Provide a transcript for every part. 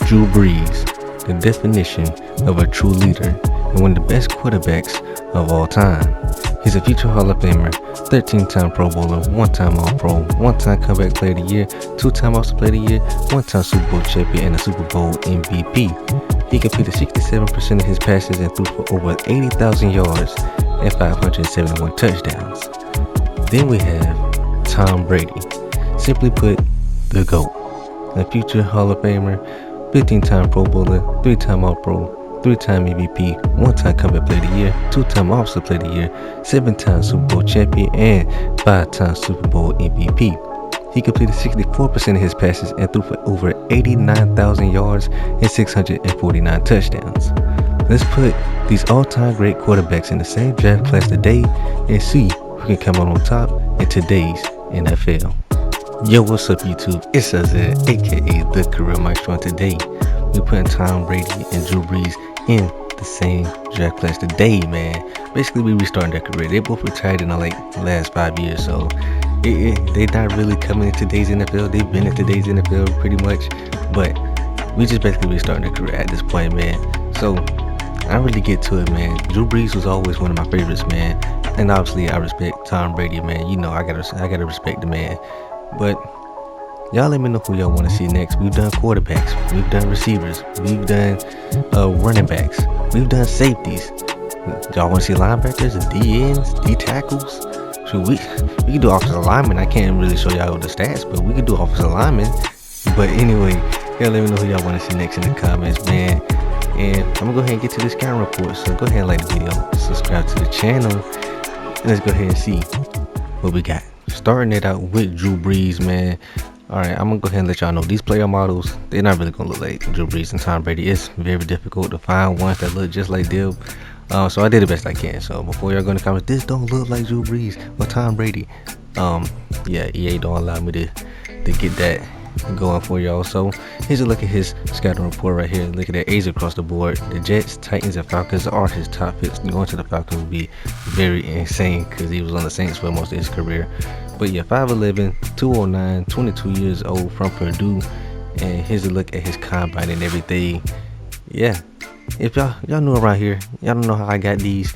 Drew Brees, the definition of a true leader and one of the best quarterbacks of all time. He's a future Hall of Famer, 13-time Pro Bowler, 1-time All-Pro, 1-time Comeback Player of the Year, 2-time Offensive Player of the Year, 1-time Super Bowl champion, and a Super Bowl MVP. He completed 67% of his passes and threw for over 80,000 yards and 571 touchdowns. Then we have Tom Brady, simply put, the GOAT, a future Hall of Famer, 15-time Pro Bowler, 3-time All-Pro, 3-time MVP, 1-time Comeback Player of the Year, 2-time Offensive Player of the Year, 7-time Super Bowl champion, and 5-time Super Bowl MVP. He completed 64% of his passes and threw for over 89,000 yards and 649 touchdowns. Let's put these all-time great quarterbacks in the same draft class today and see who can come out on top in today's NFL. Yo, what's up YouTube? It's Izayah, aka The Career Maestro, and today we're putting Tom Brady and Drew Brees in the same draft class today, man. Basically, we restarting their career. They both retired in the last 5 years, so they're not really coming in today's NFL. They've been in today's NFL pretty much, but we just basically restarting their career at this point, man. So I really get to it, man. Drew Brees was always one of my favorites, man, and obviously I respect Tom Brady, man. You know, I gotta respect the man. But y'all let me know who y'all want to see next. We've done quarterbacks, we've done receivers, we've done running backs, we've done safeties. Y'all want to see linebackers, D ends, D tackles? So we can do offensive linemen. I can't really show y'all the stats, but we can do offensive linemen. But anyway, y'all let me know who y'all want to see next in the comments, man. And I'm gonna go ahead and get to this scouting report. So go ahead and like the video, subscribe to the channel, and let's go ahead and see what we got. Starting it out with Drew Brees, man. Alright, I'm gonna go ahead and let y'all know these player models, they're not really gonna look like Drew Brees and Tom Brady. It's very difficult to find ones that look just like them. So I did the best I can. So before y'all go in the comments, this don't look like Drew Brees or Tom Brady. Yeah, EA don't allow me to get that going for y'all. So here's a look at his scouting report right here. Look at that, A's across the board. The Jets, Titans, and Falcons are his top picks. Going to the Falcons would be very insane because he was on the Saints for most of his career. But yeah, 5'11", 209, 22 years old, from Purdue. And here's a look at his combine and everything. Yeah, if y'all new around here, y'all don't know how I got these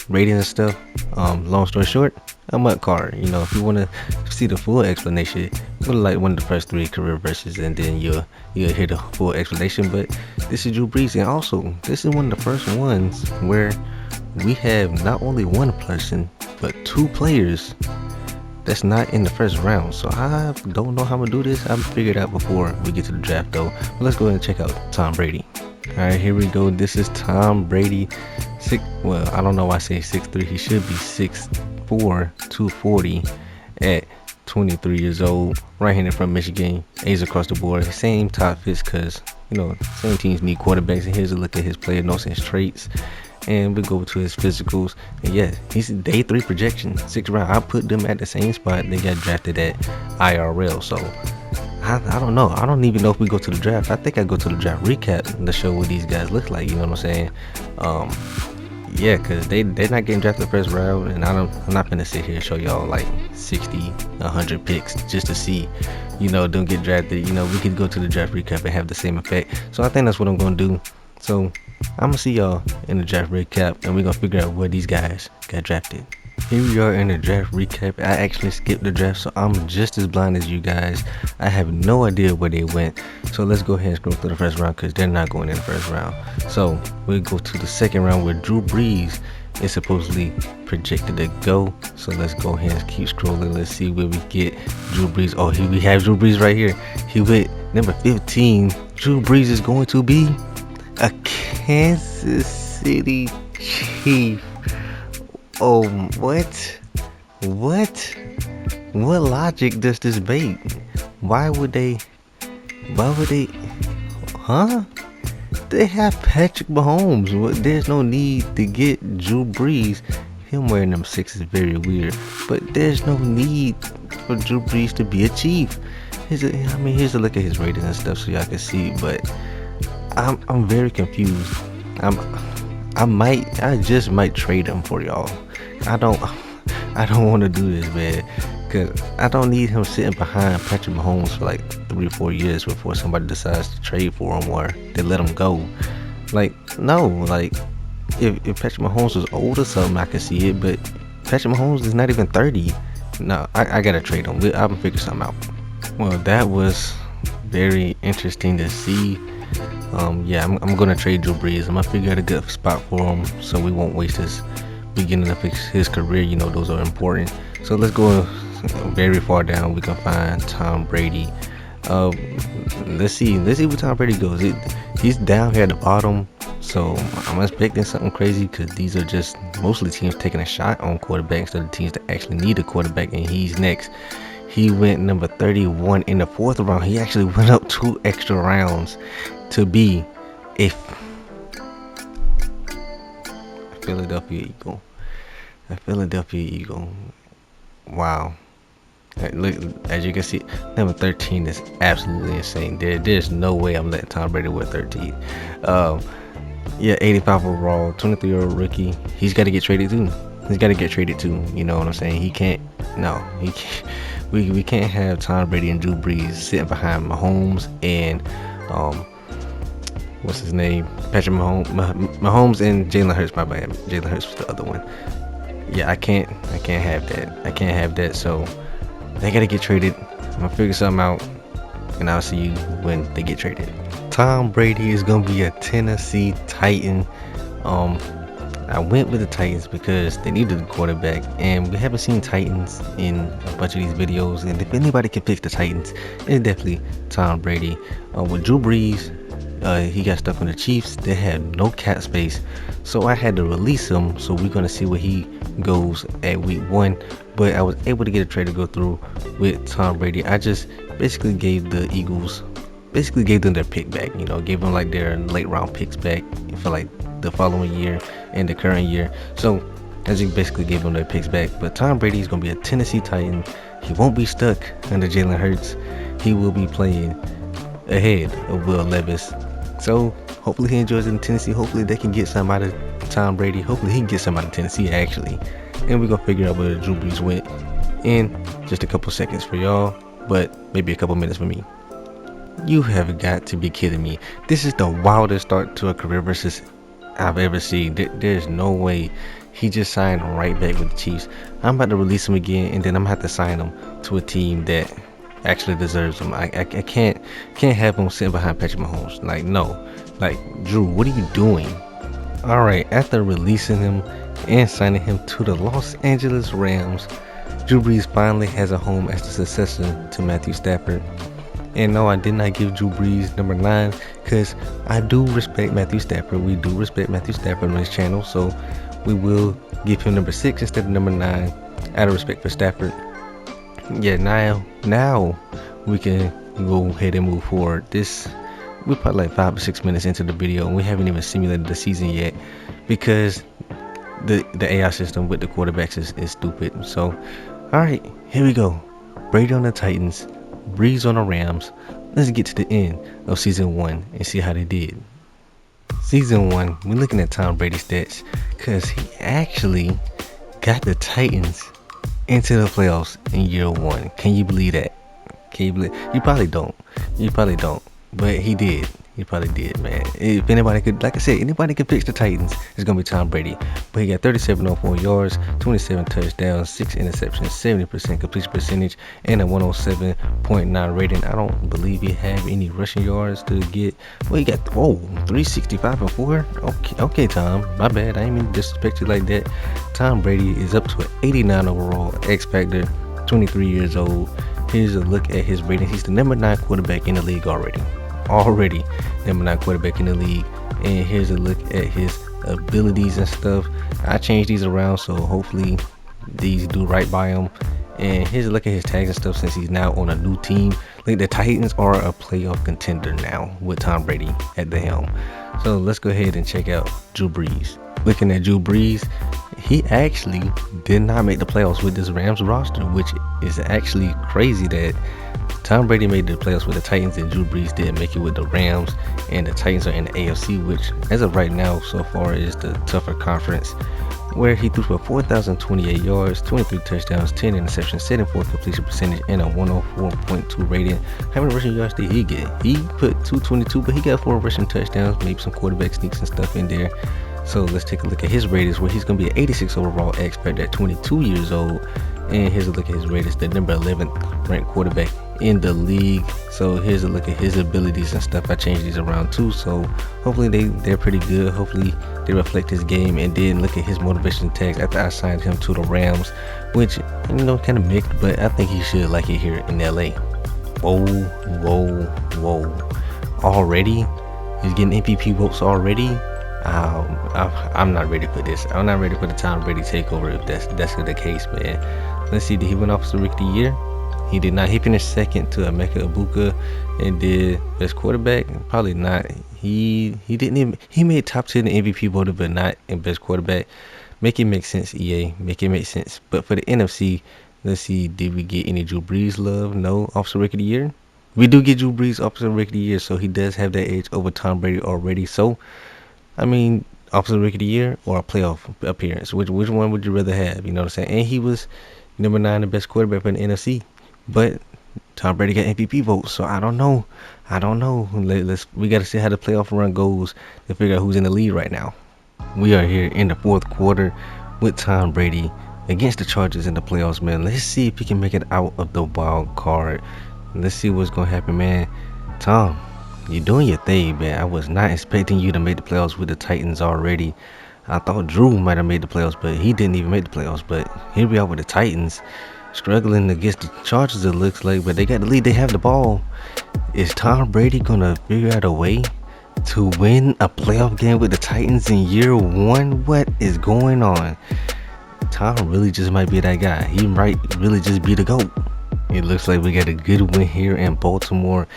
ratings and stuff. Long story short, I'm at card. You know, if you want to see the full explanation, go to like one of the first 3 career verses, and then you'll hear the full explanation. But this is Drew Brees, and also this is one of the first ones where we have not only one person but 2 players that's not in the first round. So I don't know how I'm gonna do this. I'm figured out before we get to the draft though. But let's go ahead and check out Tom Brady. Alright, here we go. This is Tom Brady. Well, I don't know why I say 6'3". He should be 6'4", 240 at 23 years old. Right-handed from Michigan. A's across the board. Same top fits because, you know, same teams need quarterbacks. And here's a look at his player notes and his traits. And we go to his physicals. And yeah, he's day 3 projection, 6th round. I put them at the same spot they got drafted at IRL. So I don't know. I don't even know if we go to the draft. I think I go to the draft recap to show what these guys look like. You know what I'm saying? Yeah, because they're not getting drafted the first round, and I'm not gonna sit here and show y'all like 60, 100 picks just to see, you know, don't get drafted. You know, we could go to the draft recap and have the same effect. So I think that's what I'm gonna do. So I'm gonna see y'all in the draft recap, and we're gonna figure out where these guys got drafted. Here we are in the draft recap. I actually skipped the draft, so I'm just as blind as you guys. I have no idea where they went. So let's go ahead and scroll through the first round because they're not going in the first round. So we'll go to the second round where Drew Brees is supposedly projected to go. So let's go ahead and keep scrolling. Let's see where we get Drew Brees. Oh, here we have Drew Brees right here. He went number 15. Drew Brees is going to be a Kansas City Chief. Oh, what logic does this make? Why would they, huh? They have Patrick Mahomes. There's no need to get Drew Brees. Him wearing them 6 is very weird, but there's no need for Drew Brees to be a Chief. Here's a look at his ratings and stuff so y'all can see, but I'm very confused. I just might trade him for y'all. I don't want to do this, man. Because I don't need him sitting behind Patrick Mahomes for like 3 or 4 years before somebody decides to trade for him or they let him go. Like, no, like, if Patrick Mahomes was old or something, I could see it, but Patrick Mahomes is not even 30. No, I gotta trade him. I'm gonna figure something out. Well, that was very interesting to see. Yeah, I'm gonna trade Drew Brees. I'm gonna figure out a good spot for him so we won't waste his beginning of his career. You know, those are important. So let's go very far down. We can find Tom Brady. Let's see where Tom Brady goes. He's down here at the bottom, so I'm expecting something crazy because these are just mostly teams taking a shot on quarterbacks, so the teams that actually need a quarterback, and he's next. He went number 31 in the 4th round. He actually went up 2 extra rounds to be a Philadelphia Eagle. Wow. Look, as you can see, number 13 is absolutely insane. There's no way I'm letting Tom Brady wear 13. Yeah, 85 overall, 23-year-old rookie. He's got to get traded too. You know what I'm saying? He can't. We can't have Tom Brady and Drew Brees sitting behind Mahomes and what's his name? Patrick Mahomes and Jalen Hurts. My bad. Jalen Hurts was the other one. Yeah, I can't have that. So they gotta get traded. I'm gonna figure something out, and I'll see you when they get traded. Tom Brady is gonna be a Tennessee Titan. I went with the Titans because they needed a quarterback, and we haven't seen Titans in a bunch of these videos. And if anybody can fix the Titans, it's definitely Tom Brady. With Drew Brees, he got stuck on the Chiefs. They had no cap space, so I had to release him. So we're gonna see where he goes at week 1. But I was able to get a trade to go through with Tom Brady. I just basically gave the Eagles, gave them their pick back. You know, gave them like their late round picks back for like the following year and the current year. So as you basically gave them their picks back. But Tom Brady is gonna be a Tennessee Titan. He won't be stuck under Jalen Hurts. He will be playing ahead of Will Levis. So hopefully he enjoys it in Tennessee. Hopefully they can get some out of Tom Brady. Hopefully he can get some out of Tennessee actually. And we're gonna figure out where Drew Brees went in just a couple seconds for y'all, but maybe a couple minutes for me. You have got to be kidding me. This is the wildest start to a career versus I've ever seen. There's no way. He just signed right back with the Chiefs. I'm about to release him again, and then I'm gonna have to sign him to a team that actually deserves him. I can't have him sitting behind Patrick Mahomes. Like, no. Like, Drew, what are you doing? Alright, after releasing him and signing him to the Los Angeles Rams, Drew Brees finally has a home as the successor to Matthew Stafford. And no, I did not give Drew Brees number 9 because I do respect Matthew Stafford. We do respect Matthew Stafford on this channel, so we will give him number 6 instead of number 9 out of respect for Stafford. Yeah, now we can go ahead and move forward. We're probably like 5 or 6 minutes into the video, and we haven't even simulated the season yet because the AI system with the quarterbacks is stupid. So, alright, here we go. Brady on the Titans, Brees on the Rams. Let's get to the end of season 1 and see how they did. Season 1, we're looking at Tom Brady's stats because he actually got the Titans into the playoffs in year 1. Can you believe that? You probably don't. But he did. He probably did, man. If anybody could, like I said, anybody could fix the Titans, it's going to be Tom Brady. But he got 3704 yards, 27 touchdowns, 6 interceptions, 70% completion percentage, and a 107.9 rating. I don't believe he have any rushing yards to get. Well, he got, 365 and 4. Okay, Tom. My bad. I ain't mean to disrespect you like that. Tom Brady is up to an 89 overall X Factor, 23 years old. Here's a look at his rating. He's the number 9 quarterback in the league already number 9 quarterback in the league. And here's a look at his abilities and stuff. I changed these around, so hopefully these do right by him. And here's a look at his tags and stuff since he's now on a new team. Like, the Titans are a playoff contender now with Tom Brady at the helm. So let's go ahead and check out Drew Brees. Looking at Drew Brees, he actually did not make the playoffs with this Rams roster, which is actually crazy that Tom Brady made the playoffs with the Titans and Drew Brees didn't make it with the Rams. And the Titans are in the AFC, which as of right now so far is the tougher conference. where he threw for 4,028 yards, 23 touchdowns, 10 interceptions, 74 completion percentage, and a 104.2 rating. How many rushing yards did he get? He put 222, but he got 4 rushing touchdowns, maybe some quarterback sneaks and stuff in there. So let's take a look at his ratings, where he's going to be an 86 overall expert at 22 years old. And here's a look at his ratings, the number 11th ranked quarterback in the league. So here's a look at his abilities and stuff. I changed these around too, so hopefully they're pretty good. Hopefully they reflect his game. And then look at his motivation tags after I signed him to the Rams, which, you know, kind of mixed, but I think he should like it here in LA. Whoa. Already? He's getting MVP votes already? I'm not ready for this. I'm not ready for the Tom Brady takeover if that's the case, man. Let's see, did he win Offensive Rookie of the Year? He did not. He finished second to Emeka Egbuka and did best quarterback. Probably not. He didn't even. He made top 10 in MVP voter, but not in best quarterback. Make it make sense, EA. Make it make sense. But for the NFC, let's see. Did we get any Drew Brees love? No. Offensive Rookie of the Year. We do get Drew Brees Offensive Rookie of the Year, so he does have that edge over Tom Brady already. So, I mean, Offensive Rookie of the Year or a playoff appearance? Which one would you rather have? You know what I'm saying? And he was number 9, the best quarterback for the NFC. But Tom Brady got MVP votes, so I don't know. We got to see how the playoff run goes to figure out who's in the lead right now. We are here in the 4th quarter with Tom Brady against the Chargers in the playoffs, man. Let's see if he can make it out of the wild card. Let's see what's going to happen, man. Tom, you're doing your thing, man. I was not expecting you to make the playoffs with the Titans already. I thought Drew might have made the playoffs, but he didn't even make the playoffs. But here we are with the Titans, struggling against the Chargers, it looks like. But they got the lead. They have the ball. Is Tom Brady going to figure out a way to win a playoff game with the Titans in year 1? What is going on? Tom really just might be that guy. He might really just be the GOAT. It looks like we got a good win here in Baltimore.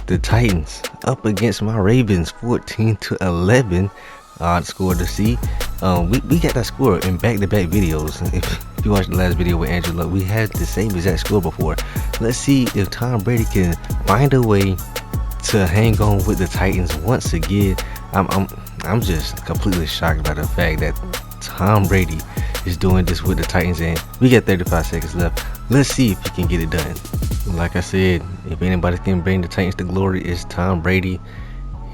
The Titans up against my Ravens, 14-11. Odd score to see. We got that score in back-to-back videos. If you watched the last video with Angela, we had the same exact score before. Let's see if Tom Brady can find a way to hang on with the Titans once again. I'm just completely shocked by the fact that Tom Brady is doing this with the Titans, and we got 35 seconds left. Let's see if he can get it done. Like I said, if anybody can bring the Titans to glory, it's Tom Brady.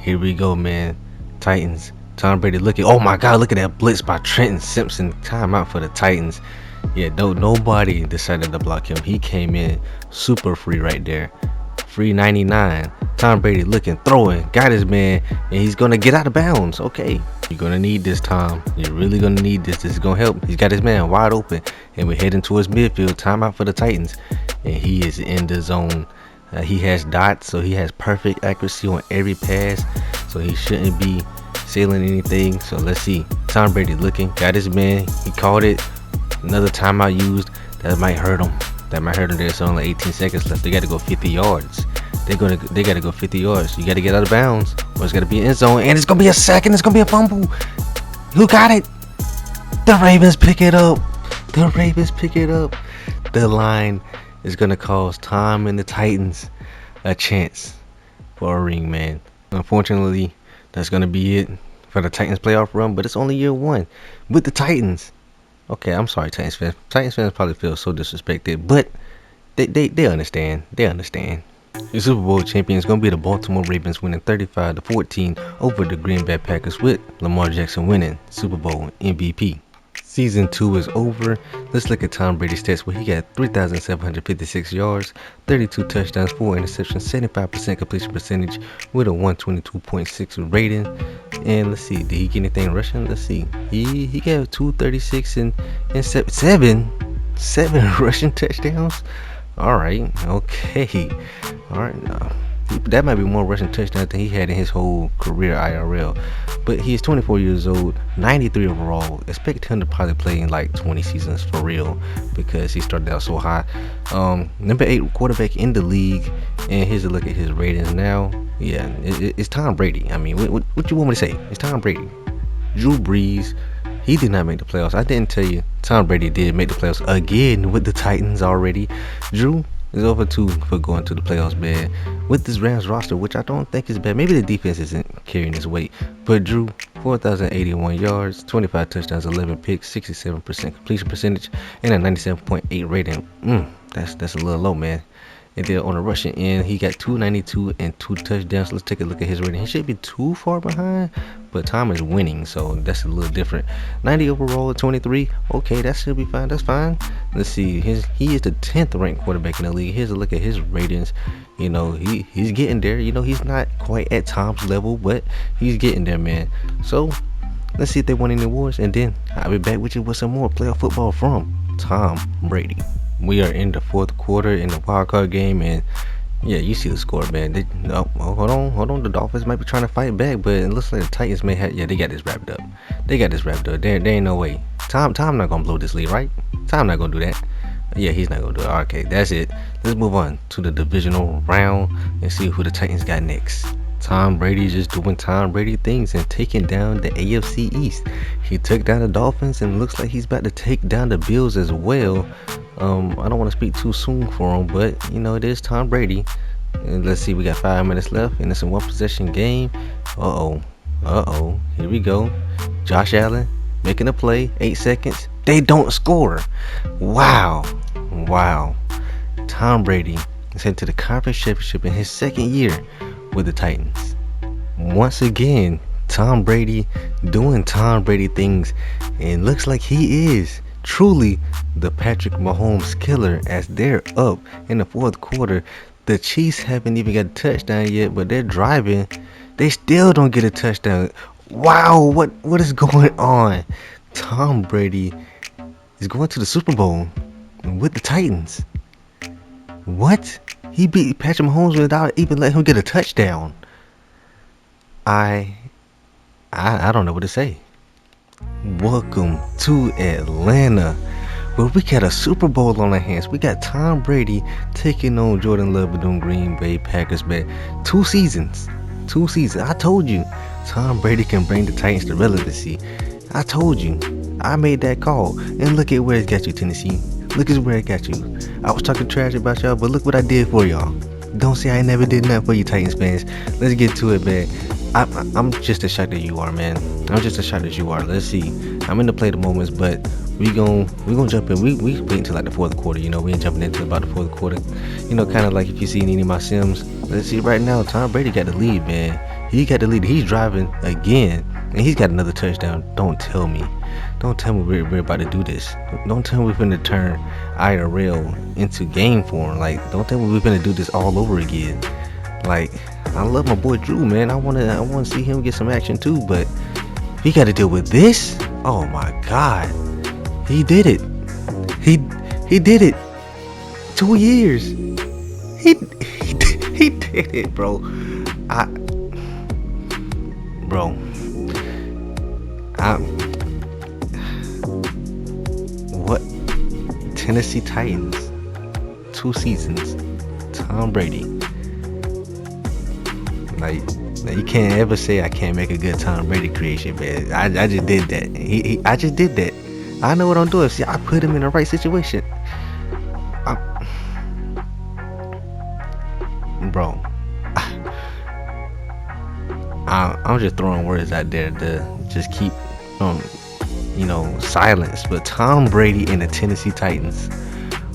Here we go, man. Titans. Tom Brady looking. Oh my God! Look at that blitz by Trenton Simpson. Timeout for the Titans. Yeah, nobody decided to block him. He came in super free right there. Free 99. Tom Brady looking, throwing, got his man, and he's gonna get out of bounds. Okay, you're gonna need this, Tom. You're really gonna need this. This is gonna help. He's got his man wide open, and we're heading towards midfield. Timeout for the Titans, and he is in the zone. He has dots, so he has perfect accuracy on every pass, so he shouldn't be sailing anything. So let's see. Tom Brady looking, got his man. He caught it. Another timeout used. That might hurt him. There's only 18 seconds left. They got to go 50 yards. They got to go 50 yards. You got to get out of bounds, or it's got to be in zone, and it's gonna be a sack, and it's gonna be a fumble. Who got it? The Ravens pick it up. The line is gonna cost Tom and the Titans a chance for a ring, man. Unfortunately, that's gonna be it for the Titans playoff run. But it's only year 1 with the Titans. Okay, I'm sorry, Titans fans. Titans fans probably feel so disrespected, but they understand. The Super Bowl champion is going to be the Baltimore Ravens, winning 35-14 over the Green Bay Packers, with Lamar Jackson winning Super Bowl MVP. Season 2 is over. Let's look at Tom Brady's stats, where he got 3,756 yards, 32 touchdowns, 4 interceptions, 75% completion percentage with a 122.6 rating. And let's see, did he get anything rushing? Let's see. He got 236 and seven rushing touchdowns. Alright, okay. Alright, that might be more rushing touchdowns than he had in his whole career IRL. But he's 24 years old, 93 overall. Expect him to probably play in like 20 seasons for real, because he started out so high. Number 8 quarterback in the league. And here's a look at his ratings now. Yeah, it's Tom Brady. I mean, what you want me to say? It's Tom Brady. Drew Brees, he did not make the playoffs. I didn't tell you. Tom Brady did make the playoffs again with the Titans already. Drew is over 2 for going to the playoffs, man, with this Rams roster, which I don't think is bad. Maybe the defense isn't carrying his weight, but Drew, 4,081 yards, 25 touchdowns, 11 picks, 67% completion percentage, and a 97.8 rating. That's a little low, man. And then on the rushing end, he got 292 and 2 touchdowns. Let's take a look at his rating. He shouldn't be too far behind, but Tom is winning, so that's a little different. 90 overall at 23. Okay, that should be fine. That's fine. Let's see. He is the 10th ranked quarterback in the league. Here's a look at his ratings. You know, he's getting there. You know, he's not quite at Tom's level, but he's getting there, man. So let's see if they won any awards, and then I'll be back with you with some more playoff football from Tom Brady. We are in the fourth quarter in the wild card game, and yeah, you see the score, man. Hold on. The Dolphins might be trying to fight back, but it looks like the Titans may have. Yeah, they got this wrapped up. There ain't no way. Tom not gonna blow this lead, right? Tom not gonna do that. Yeah, he's not gonna do it. Okay, that's it. Let's move on to the divisional round and see who the Titans got next. Tom Brady just doing Tom Brady things and taking down the AFC East. He took down the Dolphins and looks like he's about to take down the Bills as well. I don't want to speak too soon for him, but you know, it is Tom Brady. And let's see, we got 5 minutes left, and it's a 1-possession game. Here we go. Josh Allen making a play. 8 seconds. They don't score. Wow. Tom Brady is headed to the conference championship in his second year with the Titans. Once again, Tom Brady doing Tom Brady things, and looks like he is truly the Patrick Mahomes killer as they're up in the fourth quarter. The Chiefs haven't even got a touchdown yet, but they're driving. They still don't get a touchdown. Wow, what is going on? Tom Brady is going to the Super Bowl with the Titans. What? He beat Patrick Mahomes without even letting him get a touchdown. I don't know what to say. Welcome to Atlanta, where we got a Super Bowl on our hands. We got Tom Brady taking on Jordan Love with them Green Bay Packers, man. 2 seasons. I told you, Tom Brady can bring the Titans to relevancy. I told you. I made that call, and look at where it got you, Tennessee. Look at where it got you. I was talking trash about y'all, but look what I did for y'all. Don't say I never did nothing for you, Titans fans. Let's get to it, man. I'm just as shocked as you are, man. I'm just as shocked as you are. Let's see. I'm in the play the moments, but we gon' jump in. We wait until like the fourth quarter. You know, we ain't jumping into about the fourth quarter. You know, kind of like if you see any of my sims. Let's see right now. Tom Brady got the lead, man. He got the lead. He's driving again, and he's got another touchdown. Don't tell me we're about to do this. Don't tell me we're finna turn IRL into game form. Like, don't tell me we're finna do this all over again. Like, I love my boy Drew, man. I wanna see him get some action too, but he got to deal with this. Oh my God, he did it. He did it. 2 years. He did it, bro. What? Tennessee Titans, 2 seasons. Tom Brady. Like, you can't ever say I can't make a good Tom Brady creation, man. I just did that. I just did that. I know what I'm doing. See, I put him in the right situation. Bro, I'm just throwing words out there to just keep silence. But Tom Brady and the Tennessee Titans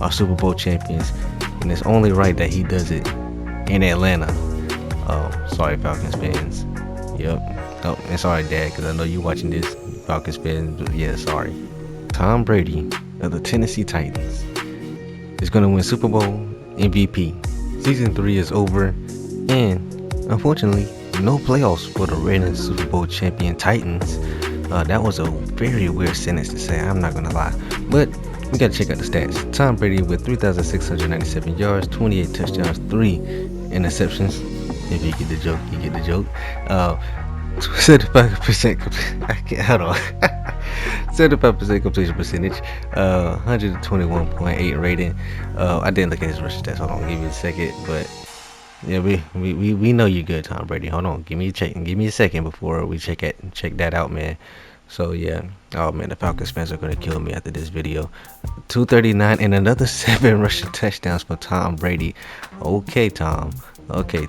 are Super Bowl champions, and it's only right that he does it in Atlanta. Sorry, Falcons fans. Yep. Oh, and sorry, Dad, because I know you watching this, Falcons fans. But yeah, sorry. Tom Brady of the Tennessee Titans is going to win Super Bowl MVP. Season 3 is over, and unfortunately, no playoffs for the reigning Super Bowl champion Titans. That was a very weird sentence to say, I'm not gonna lie, but we gotta check out the stats. Tom Brady with 3,697 yards, 28 touchdowns, 3 interceptions. If you get the joke, you get the joke. 75% hold on. 75% completion percentage, 121.8 rating. I didn't look at his rushing stats. Hold on, give me a second. But yeah, we know you're good, Tom Brady. Hold on, give me a second before we check that out, man. So yeah, oh man, the Falcons fans are gonna kill me after this video. 239 and another 7 rushing touchdowns for Tom Brady. Okay, Tom. Okay,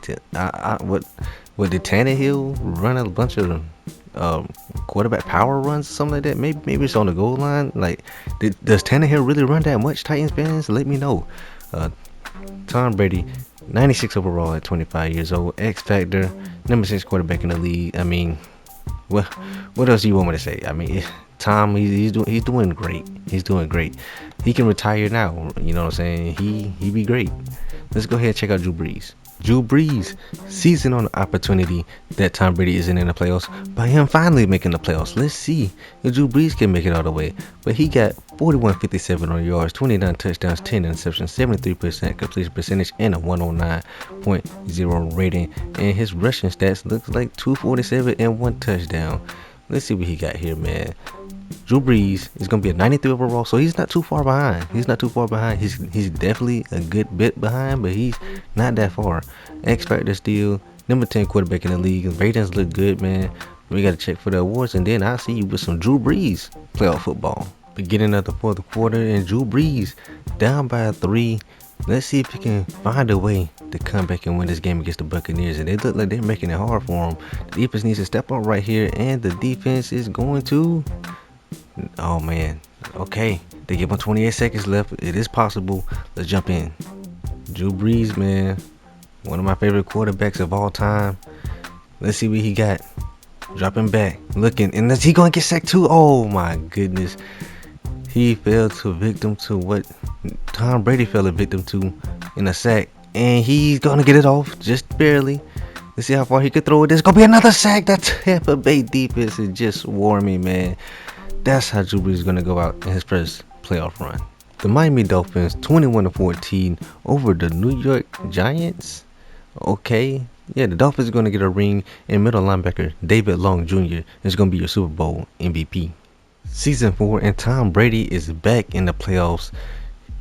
what did Tannehill run a bunch of quarterback power runs, something like that. Maybe it's on the goal line. Like, does Tannehill really run that much? Titans fans, let me know. Tom Brady, 96 overall at 25 years old. X Factor, number 6 quarterback in the league. I mean, what else do you want me to say? I mean, Tom, he's doing great. He's doing great. He can retire now. You know what I'm saying? He be great. Let's go ahead and check out Drew Brees. Drew Brees seizing on the opportunity that Tom Brady isn't in the playoffs by him finally making the playoffs. Let's see if Drew Brees can make it all the way. But he got 41.57 on yards, 29 touchdowns, 10 interceptions, 73% completion percentage, and a 109.0 rating. And his rushing stats looks like 247 and 1 touchdown. Let's see what he got here, man. Drew Brees is going to be a 93 overall, so he's not too far behind. He's definitely a good bit behind, but he's not that far. X Factor still number 10 quarterback in the league. Ratings look good, man. We got to check for the awards, and then I'll see you with some Drew Brees playoff football. Beginning of the fourth quarter, and Drew Brees down by 3. Let's see if he can find a way to come back and win this game against the Buccaneers. And they look like they're making it hard for him. The defense needs to step up right here, and the defense is going to... Oh man, okay, they give him 28 seconds left. It is possible. Let's jump in. Drew Brees, man, one of my favorite quarterbacks of all time. Let's see what he got. Dropping back, looking, and is he gonna get sacked too? Oh my goodness, he fell to victim to what Tom Brady fell a victim to in a sack, and he's gonna get it off just barely. Let's see how far he could throw it. There's gonna be another sack. That Tampa Bay defense is just warming, man. That's how Drew Brees is going to go out in his first playoff run. The Miami Dolphins 21-14 over the New York Giants. Okay, yeah, the Dolphins are going to get a ring, and middle linebacker David Long Jr. is going to be your Super Bowl MVP. Season 4, and Tom Brady is back in the playoffs.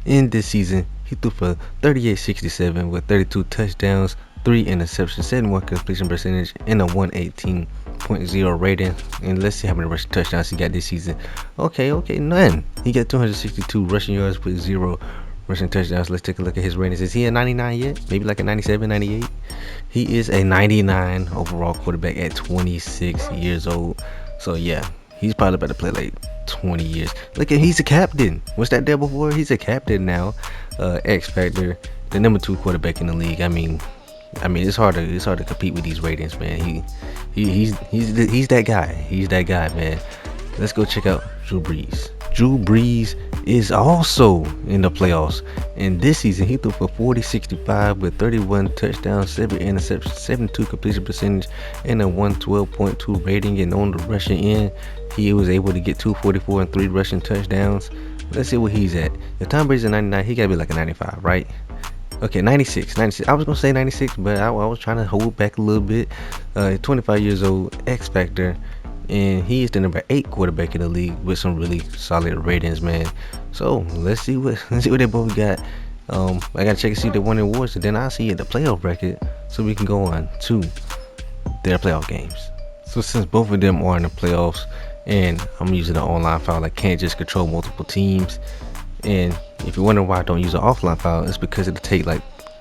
In this season, he threw for 38-67 with 32 touchdowns, 3 interceptions, 71 completion percentage, and a 118.0 rating. And let's see how many rushing touchdowns he got this season. Okay, none. He got 262 rushing yards with 0 rushing touchdowns. Let's take a look at his ratings. Is he a 99 yet? Maybe like a 97, 98? He is a 99 overall quarterback at 26 years old. So yeah, he's probably about to play like 20 years. Look at, he's a captain. What's that there before? He's a captain now. X Factor, the number 2 quarterback in the league. I mean, it's hard to compete with these ratings, man. He's that guy. He's that guy, man. Let's go check out Drew Brees. Drew Brees is also in the playoffs, and this season he threw for 40-65 with 31 touchdowns, 7 interceptions, 72 completion percentage, and a 112.2 rating. And on the rushing end, he was able to get 244 and 3 rushing touchdowns. Let's see what he's at. If Tom Brady's a 99, he gotta be like a 95, right? Okay, 96. I was gonna say 96, but I was trying to hold back a little bit. 25 years old, X Factor, and he is the number 8 quarterback in the league with some really solid ratings, man. So let's see what they both got. I gotta check and see if they won the awards, and then I'll see the playoff record so we can go on to their playoff games. So since both of them are in the playoffs, and I'm using an online file, I can't just control multiple teams. And if you're wondering why I don't use an offline file, it's because it'll take like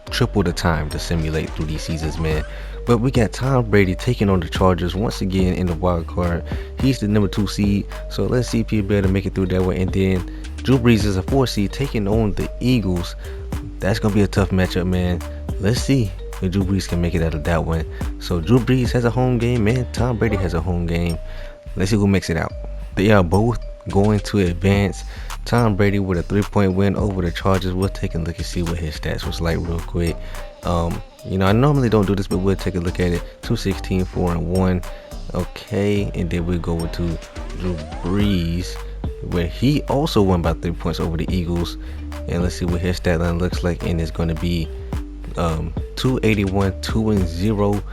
triple the time to simulate through these seasons, man. But we got Tom Brady taking on the Chargers once again in the wild card. He's the number 2 seed, so let's see if he'll be able to make it through that way. And then Drew Brees is a 4 seed taking on the Eagles. That's gonna be a tough matchup, man. Let's see if Drew Brees can make it out of that one. So Drew Brees has a home game, man. Tom Brady has a home game. Let's see who makes it out. They are both going to advance. Tom Brady with a 3-point win over the Chargers. We'll take a look and see what his stats was like real quick. I normally don't do this, but we'll take a look at it. 216, 4-1. Okay, and then we'll go over to Drew Brees, where he also won by 3 points over the Eagles. And let's see what his stat line looks like, and it's going to be 281, 2-0.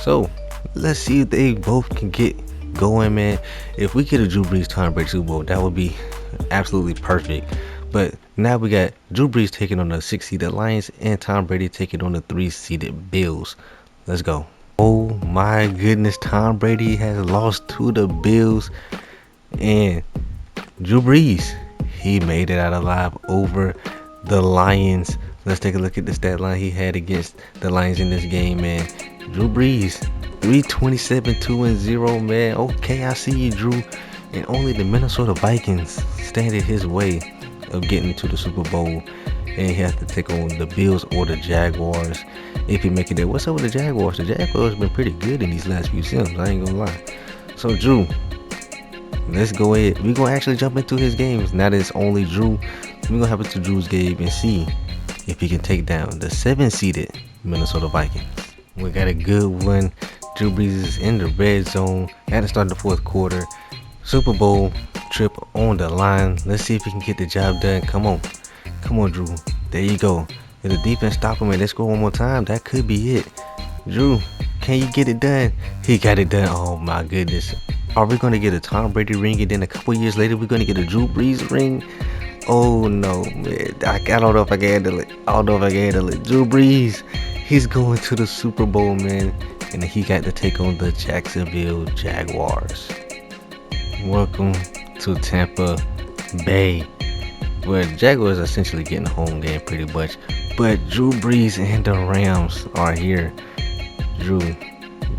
So let's see if they both can get going, man. If we get a Drew Brees Tom Brady Super Bowl, that would be absolutely perfect. But now we got Drew Brees taking on the 6-seeded Lions, and Tom Brady taking on the 3-seeded Bills. Let's go. Oh my goodness, Tom Brady has lost to the Bills, and Drew Brees, he made it out alive over the Lions. Let's take a look at the stat line he had against the Lions in this game, man. Drew Brees, 327, 2-0, man. Okay, I see you, Drew. And only the Minnesota Vikings stand in his way of getting to the Super Bowl. And he has to take on the Bills or the Jaguars if he make it there. What's up with the Jaguars? The Jaguars have been pretty good in these last few sims, I ain't gonna lie. So, Drew, let's go ahead. We're gonna actually jump into his games. Now that it's only Drew, we're gonna hop into Drew's game and see if he can take down the 7-seeded Minnesota Vikings. We got a good one. Drew Brees is in the red zone at the start of the fourth quarter. Super Bowl trip on the line. Let's see if he can get the job done. Come on, Drew. There you go. If the defense stop him and they score one more time, that could be it. Drew, can you get it done? He got it done. Oh my goodness. Are we gonna get a Tom Brady ring and then a couple years later we're gonna get a Drew Brees ring? Oh no, man. I don't know if I can handle it. Drew Brees, he's going to the Super Bowl, man. And he got to take on the Jacksonville Jaguars. Welcome to Tampa Bay, where the Jaguars are essentially getting a home game pretty much. But Drew Brees and the Rams are here. Drew,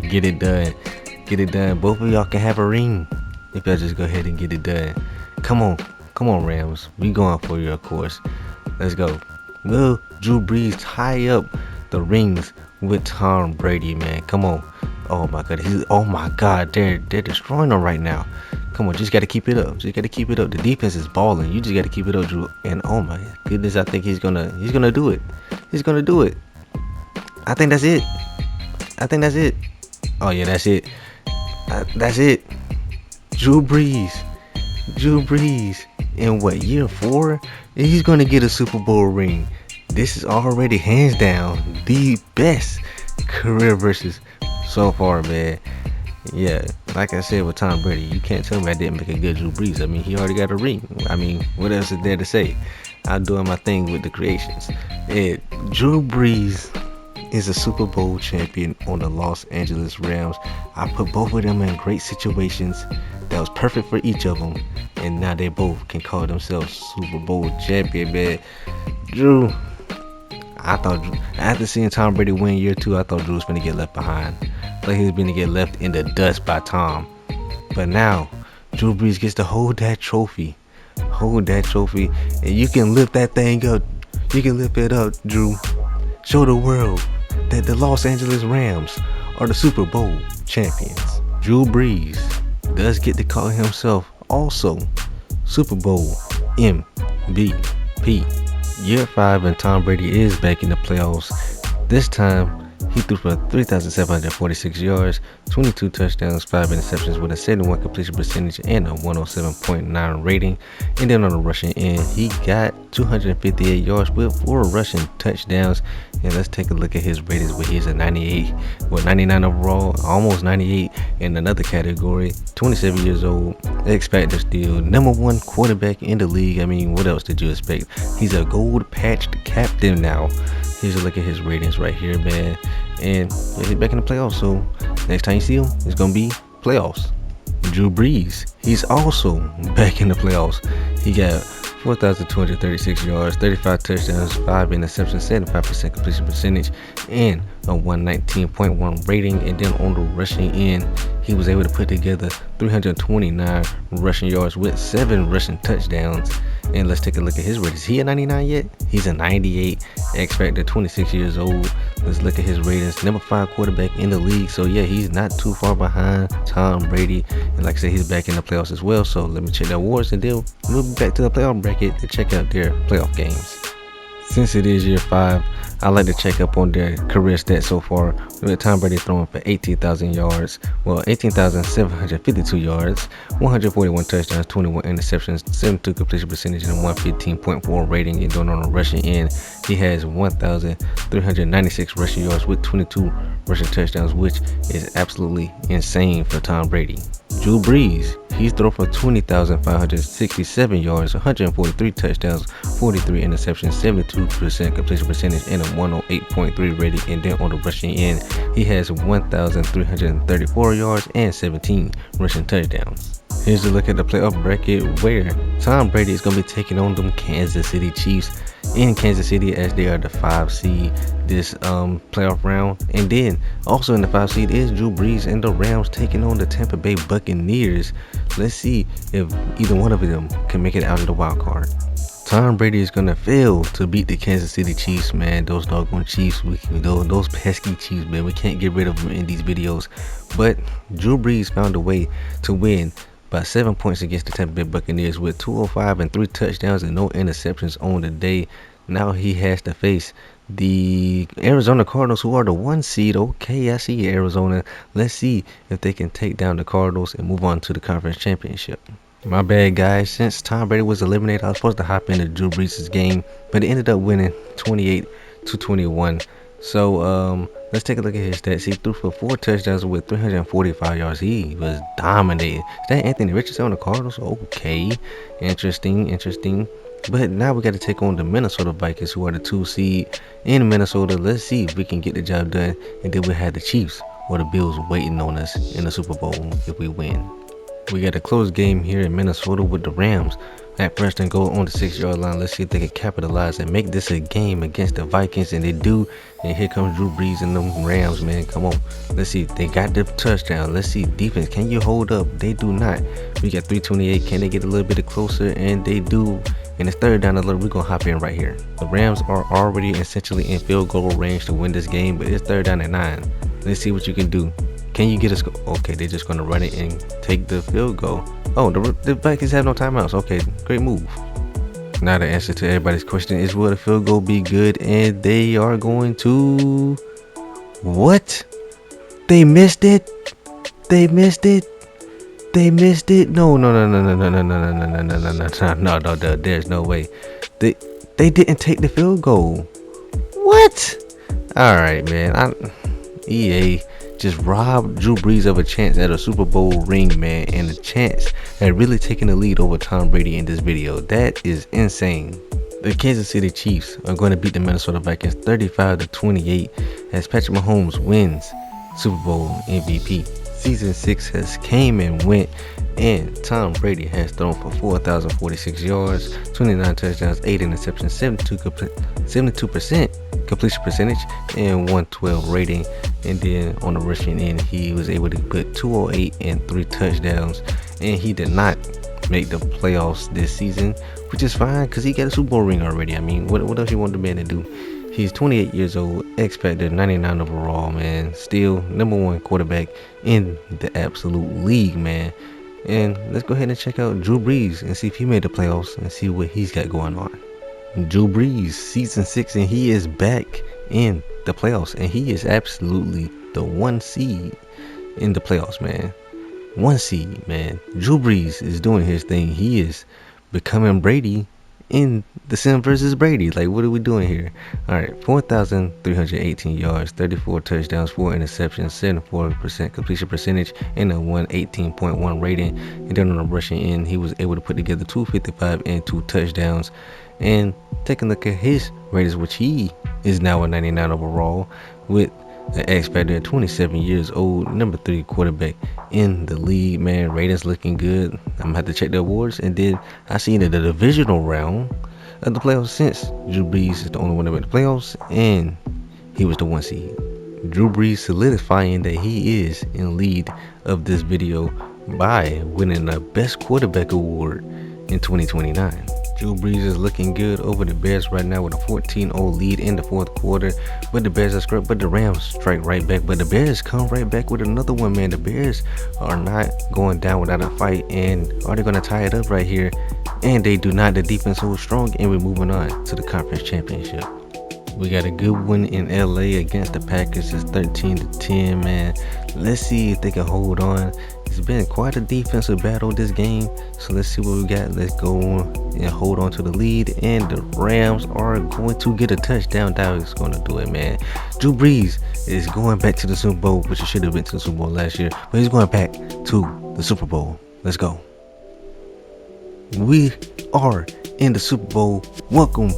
get it done. Both of y'all can have a ring if y'all just go ahead and get it done. Come on, Rams. We going for you, of course. Let's go. Will Drew Brees tie up the rings with Tom Brady, man? Come on. Oh my God. They're destroying them right now. Come on, just gotta keep it up. The defense is balling. You just gotta keep it up, Drew. And oh my goodness, I think he's gonna do it. I think that's it. Oh yeah, that's it. That's it. Drew Brees. In what, year 4? He's gonna get a Super Bowl ring. This is already hands down the best career versus so far, man. Yeah, like I said with Tom Brady, you can't tell me I didn't make a good Drew Brees. I mean, he already got a ring. I mean, what else is there to say? I'm doing my thing with the creations. And Drew Brees is a Super Bowl champion on the Los Angeles Rams. I put both of them in great situations that was perfect for each of them, and now they both can call themselves Super Bowl champion, man. Drew, after seeing Tom Brady win year 2, I thought Drew was gonna get left behind. Like he was gonna get left in the dust by Tom. But now Drew Brees gets to hold that trophy, and you can lift that thing up. You can lift it up, Drew. Show the world that the Los Angeles Rams are the Super Bowl champions. Drew Brees does get to call himself also Super Bowl MVP. Year 5 and Tom Brady is back in the playoffs. This time he threw for 3,746 yards, 22 touchdowns, 5 interceptions with a 71 completion percentage and a 107.9 rating. And then on the rushing end, he got 258 yards with 4 rushing touchdowns. And let's take a look at his ratings, where he's a 99 overall, almost 98 in another category. 27 years old, X Factor still, #1 quarterback in the league. I mean, what else did you expect? He's a gold patched captain now. Here's a look at his ratings right here, man. And he's back in the playoffs, so next time you see him, it's gonna be playoffs. Drew Brees, he's also back in the playoffs. He got 4,236 yards, 35 touchdowns, 5 interceptions, 75% completion percentage, and a 119.1 rating. And then on the rushing end, he was able to put together 329 rushing yards with 7 rushing touchdowns. And let's take a look at his ratings. Is he a 99 yet? He's a 98. X Factor, 26 years old. Let's look at his ratings. #5 quarterback in the league. So yeah, he's not too far behind Tom Brady. And like I said, he's back in the playoffs as well. So let me check the awards and then we'll be back to the playoff bracket to check out their playoff games. Since it is year 5, I like to check up on their career stats so far, with Tom Brady throwing for 18,000 yards, 18,752 yards, 141 touchdowns, 21 interceptions, 72 completion percentage, and a 115.4 rating. And then on the rushing end, he has 1,396 rushing yards with 22 rushing touchdowns, which is absolutely insane for Tom Brady. Drew Brees, he's thrown for 20,567 yards, 143 touchdowns, 43 interceptions, 72% completion percentage, and a 108.3 rating. And then on the rushing end, he has 1,334 yards and 17 rushing touchdowns. Here's a look at the playoff bracket, where Tom Brady is going to be taking on them Kansas City Chiefs. in Kansas City, as they are the 5 seed this playoff round. And then also in the 5 seed is Drew Brees and the Rams taking on the Tampa Bay Buccaneers. Let's see if either one of them can make it out of the wild card. Tom Brady is gonna fail to beat the Kansas City Chiefs, man. Those doggone Chiefs, those pesky Chiefs, man. We can't get rid of them in these videos. But Drew Brees found a way to win by 7 points against the Tampa Bay Buccaneers with 205 and 3 touchdowns and no interceptions on the day. Now he has to face the Arizona Cardinals, who are the 1 seed. Okay, I see you, Arizona. Let's see if they can take down the Cardinals and move on to the conference championship. My bad, guys. Since Tom Brady was eliminated, I was supposed to hop into Drew Brees' game, but he ended up winning 28-21. So let's take a look at his stats. He threw for 4 touchdowns with 345 yards. He was dominating. Is that Anthony Richardson on the Cardinals? Okay, interesting. But now we got to take on the Minnesota Vikings, who are the 2 seed in Minnesota. Let's see if we can get the job done, and then we have the Chiefs or the Bills waiting on us in the Super Bowl if we win. We got a close game here in Minnesota with the Rams at first and goal on the 6-yard line. Let's see if they can capitalize and make this a game against the Vikings, and they do. And here comes Drew Brees and them Rams, man. Come on, let's see. They got the touchdown. Let's see, defense, can you hold up? They do not. We got 328. Can they get a little bit closer? And they do. And it's 3rd down. We're gonna hop in right here. The Rams are already essentially in field goal range to win this game, but it's 3rd down and 9. Let's see what you can do. Can you get a score? Okay, they're just going to run it and take the field goal. Oh, the Vikings have no timeouts. Okay, great move. Now the answer to everybody's question is, will the field goal be good? And they are going to... What? They missed it? They missed it? They missed it? No, there's no way. They didn't take the field goal. What? Alright, man. EA just robbed Drew Brees of a chance at a Super Bowl ring, man, and a chance at really taking the lead over Tom Brady in this video. That is insane. The Kansas City Chiefs are going to beat the Minnesota Vikings 35-28 as Patrick Mahomes wins Super Bowl MVP. Season 6 has came and went, and Tom Brady has thrown for 4,046 yards, 29 touchdowns, 8 interceptions, 72% completion percentage, and 112 rating. And then on the rushing end, he was able to put 208 and 3 touchdowns, and he did not make the playoffs this season, which is fine because he got a Super Bowl ring already. I mean, what else you want the man to do? He's 28 years old, X Factor 99 overall, man. Still #1 quarterback in the absolute league, man. And let's go ahead and check out Drew Brees and see if he made the playoffs and see what he's got going on. Drew Brees, season 6, and he is back in the playoffs, and he is absolutely the 1 seed in the playoffs, man. 1 seed, man. Drew Brees is doing his thing. He is becoming Brady in the Sim versus Brady. Like, what are we doing here? All right, 4,318 yards, 34 touchdowns, 4 interceptions, 74% completion percentage, and a 118.1 rating. And then on the rushing end, he was able to put together 255 and 2 touchdowns. And taking a look at his ratings, which he is now a 99 overall with an X Factor at 27 years old, #3 quarterback in the league, man. Ratings looking good. I'm gonna have to check the awards. And then I seen in the divisional round of the playoffs, since Drew Brees is the only one that made the playoffs, and he was the 1 seed. Drew Brees solidifying that he is in lead of this video by winning the Best Quarterback Award in 2029. Drew Brees is looking good over the Bears right now with a 14-0 lead in the 4th quarter. But the Bears are screwed, but the Rams strike right back. But the Bears come right back with another one, man. The Bears are not going down without a fight, and are they going to tie it up right here? And they do not. The defense holds strong, and we're moving on to the conference championship. We got a good one in LA against the Packers. It's 13-10, man. Let's see if they can hold on. It's been quite a defensive battle this game, so let's see what we got. Let's go on and hold on to the lead, and the Rams are going to get a touchdown. That is going to do it, man. Drew Brees is going back to the Super Bowl, which he should have been to the Super Bowl last year, but he's going back to the Super Bowl. Let's go. We are in the Super Bowl. Welcome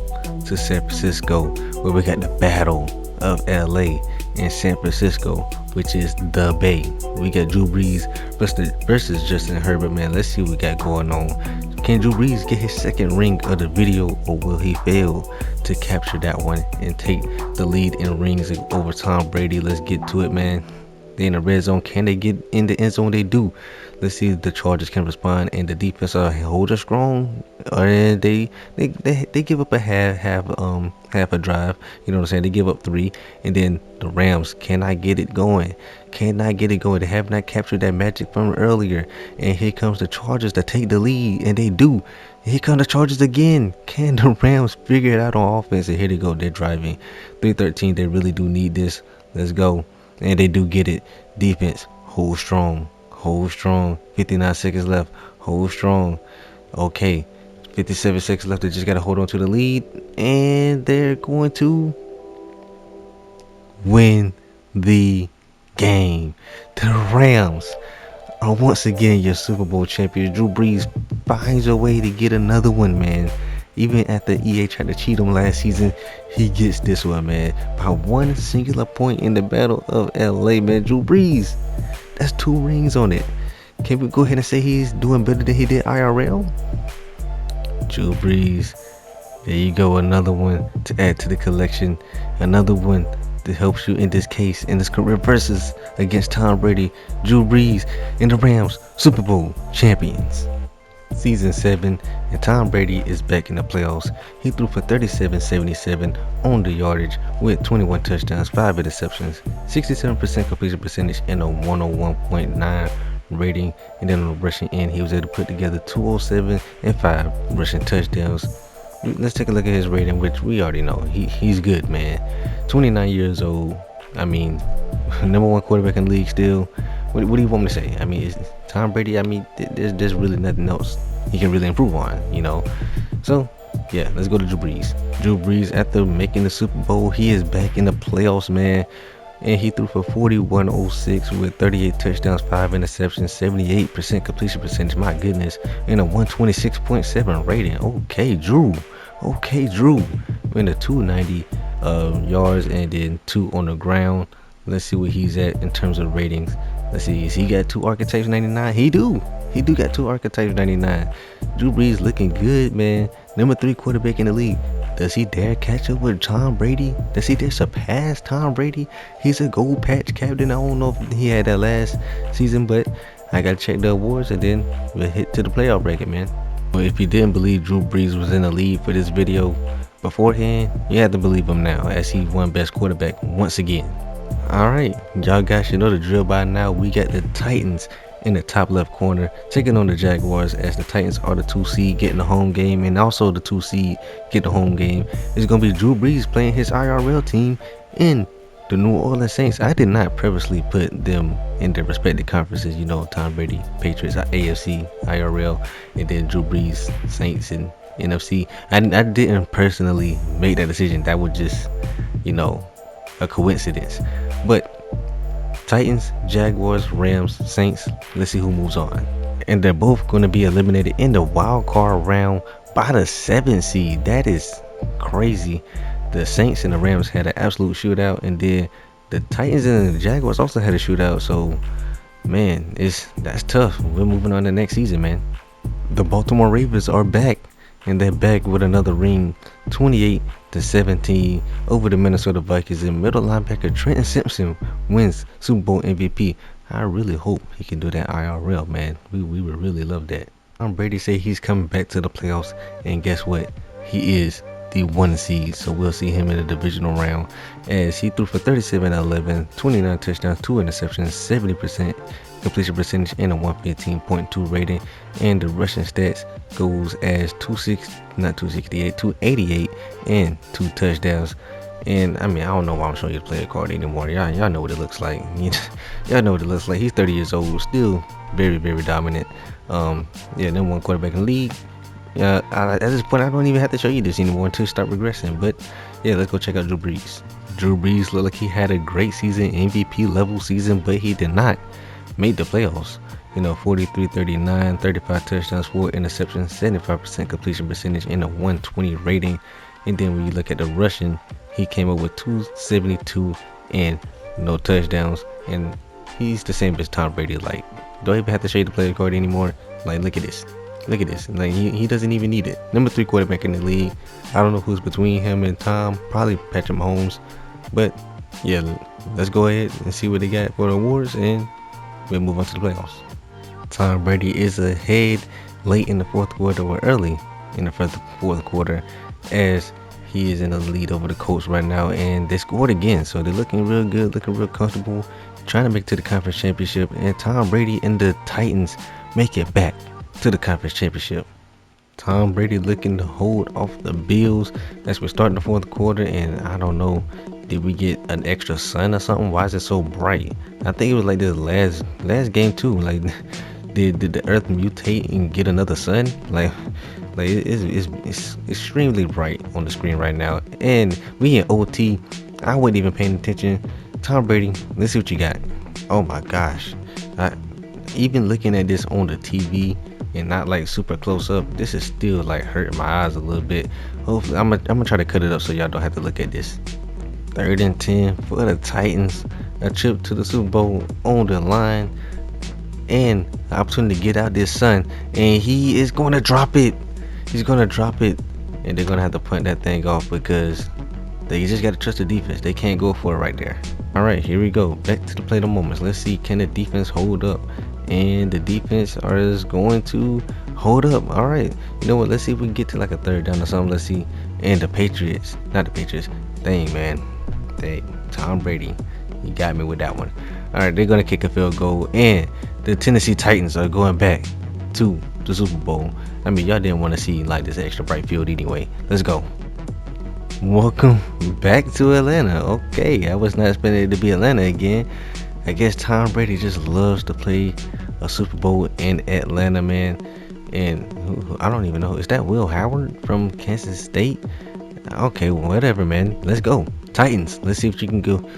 to San Francisco, where we got the battle of LA and San Francisco, which is the Bay. We got Drew Brees versus Justin Herbert, man. Let's see what we got going on. Can Drew Brees get his second ring of the video, or will he fail to capture that one and take the lead in rings over Tom Brady? Let's get to it, man. They in the red zone. Can they get in the end zone? They do. Let's see if the Chargers can respond, and the defense hold us strong, or they give up a half a drive. You know what I'm saying? They give up 3, and then the Rams cannot get it going. Cannot get it going. They have not captured that magic from earlier, and here comes the Chargers to take the lead, and they do. Here come the Chargers again. Can the Rams figure it out on offense? And here they go. They're driving 3-13. They really do need this. Let's go. And they do get it. Defense, hold strong. Hold strong. 59 seconds left. Hold strong. Okay. 57 seconds left. They just got to hold on to the lead. And they're going to win the game. The Rams are once again your Super Bowl champions. Drew Brees finds a way to get another one, man. Even after EA tried to cheat him last season, he gets this one, man. By one singular point in the Battle of LA, man. Drew Brees, that's 2 rings on it. Can we go ahead and say he's doing better than he did IRL? Drew Brees, there you go. Another one to add to the collection. Another one that helps you in this case, in this career versus against Tom Brady. Drew Brees and the Rams, Super Bowl champions. Season 7, and Tom Brady is back in the playoffs. He threw for 37-77 on the yardage with 21 touchdowns, 5 interceptions, 67% completion percentage, and a 101.9 rating. And then on the rushing end, he was able to put together 207 and 5 rushing touchdowns. Let's take a look at his rating, which we already know. He's good, man. 29 years old. I mean, number 1 quarterback in the league still. What do you want me to say? I mean, it's Tom Brady. I mean, there's really nothing else he can really improve on, you know. So, yeah, let's go to Drew Brees. Drew Brees, after making the Super Bowl, he is back in the playoffs, man. And he threw for 4106 with 38 touchdowns, 5 interceptions, 78% completion percentage. My goodness, and a 126.7 rating. Okay, Drew. In a 290 yards and then 2 on the ground. Let's see where he's at in terms of ratings. Let's see, is he got 2 archetypes 99? He do got 2 archetypes 99. Drew Brees looking good, man. Number 3 quarterback in the league. Does he dare catch up with Tom Brady? Does he dare surpass Tom Brady? He's a gold patch captain. I don't know if he had that last season, but I gotta check the awards and then we'll hit to the playoff bracket, man. But if you didn't believe Drew Brees was in the lead for this video beforehand, you have to believe him now, as he won best quarterback once again. Alright, y'all guys should know the drill by now. We got the Titans in the top left corner taking on the Jaguars, as the Titans are the 2 seed getting the home game, and also the 2 seed get the home game. It's going to be Drew Brees playing his IRL team in the New Orleans Saints. I did not previously put them in their respective conferences, you know, Tom Brady, Patriots, AFC, IRL, and then Drew Brees, Saints, and NFC. I didn't personally make that decision. That was just, you know, a coincidence. But Titans, Jaguars, Rams, Saints, let's see who moves on. And they're both going to be eliminated in the wild card round by the 7 seed. That is crazy. The Saints and the Rams had an absolute shootout, and then the Titans and the Jaguars also had a shootout. So, man, that's tough. We're moving on to next season, man. The Baltimore Ravens are back, and they're back with another ring, 28-17 over the Minnesota Vikings. And middle linebacker Trenton Simpson wins Super Bowl MVP. I really hope he can do that IRL, man. We would really love that. Tom Brady said he's coming back to the playoffs, and guess what? He is the 1 seed, so we'll see him in the divisional round, as he threw for 37-11, 29 touchdowns, 2 interceptions, 70% completion percentage, and a 115.2 rating. And the rushing stats goes as 288 and 2 touchdowns. And I mean, I don't know why I'm showing you the player card anymore. Y'all know what it looks like. Y'all know what it looks like. He's 30 years old, still very, very dominant. Yeah, number 1 quarterback in the league. At this point, I don't even have to show you this anymore until you start regressing. But yeah, let's go check out Drew Brees. Drew Brees looked like he had a great season, MVP level season, but he did not make the playoffs. You know, 43-39, 35 touchdowns, 4 interceptions, 75% completion percentage, and a 120 rating. And then when you look at the rushing, he came up with 272 and no touchdowns. And he's the same as Tom Brady. Like, don't even have to show you the player card anymore. Like, look at this. Look at this. Like he doesn't even need it. Number 3 quarterback in the league. I don't know who's between him and Tom. Probably Patrick Mahomes. But yeah, let's go ahead and see what they got for the awards, and we'll move on to the playoffs. Tom Brady is ahead late in the fourth quarter, or early in the fourth quarter, as he is in the lead over the Colts right now, and they scored again. So they're looking real good, looking real comfortable, trying to make it to the conference championship. And Tom Brady and the Titans make it back to the conference championship. Tom Brady looking to hold off the Bills as we're starting the fourth quarter, and I don't know, did we get an extra sun or something? Why is it so bright? I think it was like this last game too. Like, did the Earth mutate and get another sun? Like it's extremely bright on the screen right now, and we in OT. I wasn't even paying attention. Tom Brady, let's see what you got. Oh my gosh, even looking at this on the TV and not like super close up, this is still like hurting my eyes a little bit. Hopefully I'm gonna try to cut it up so y'all don't have to look at this. 3rd and 10 for the Titans, a trip to the Super Bowl on the line, and the opportunity to get out this sun, and he is going to drop it. He's going to drop it, and they're going to have to punt that thing off because they just got to trust the defense. They can't go for it right there. All right, here we go. Back to the play of moments. Let's see, can the defense hold up? And the defense is going to hold up. All right, you know what? Let's see if we can get to like a 3rd down or something. Let's see. And the Patriots, not the Patriots. Dang, man. Dang, Tom Brady. You got me with that one. All right, they're going to kick a field goal, and the Tennessee Titans are going back to the Super Bowl. I mean, y'all didn't want to see like this extra bright field anyway. Let's go. Welcome back to Atlanta. Okay, I was not expecting it to be Atlanta again. I guess Tom Brady just loves to play a Super Bowl in Atlanta, man. And I don't even know, is that Will Howard from Kansas State? Okay, whatever, man. Let's go. Titans. Let's see what you can go.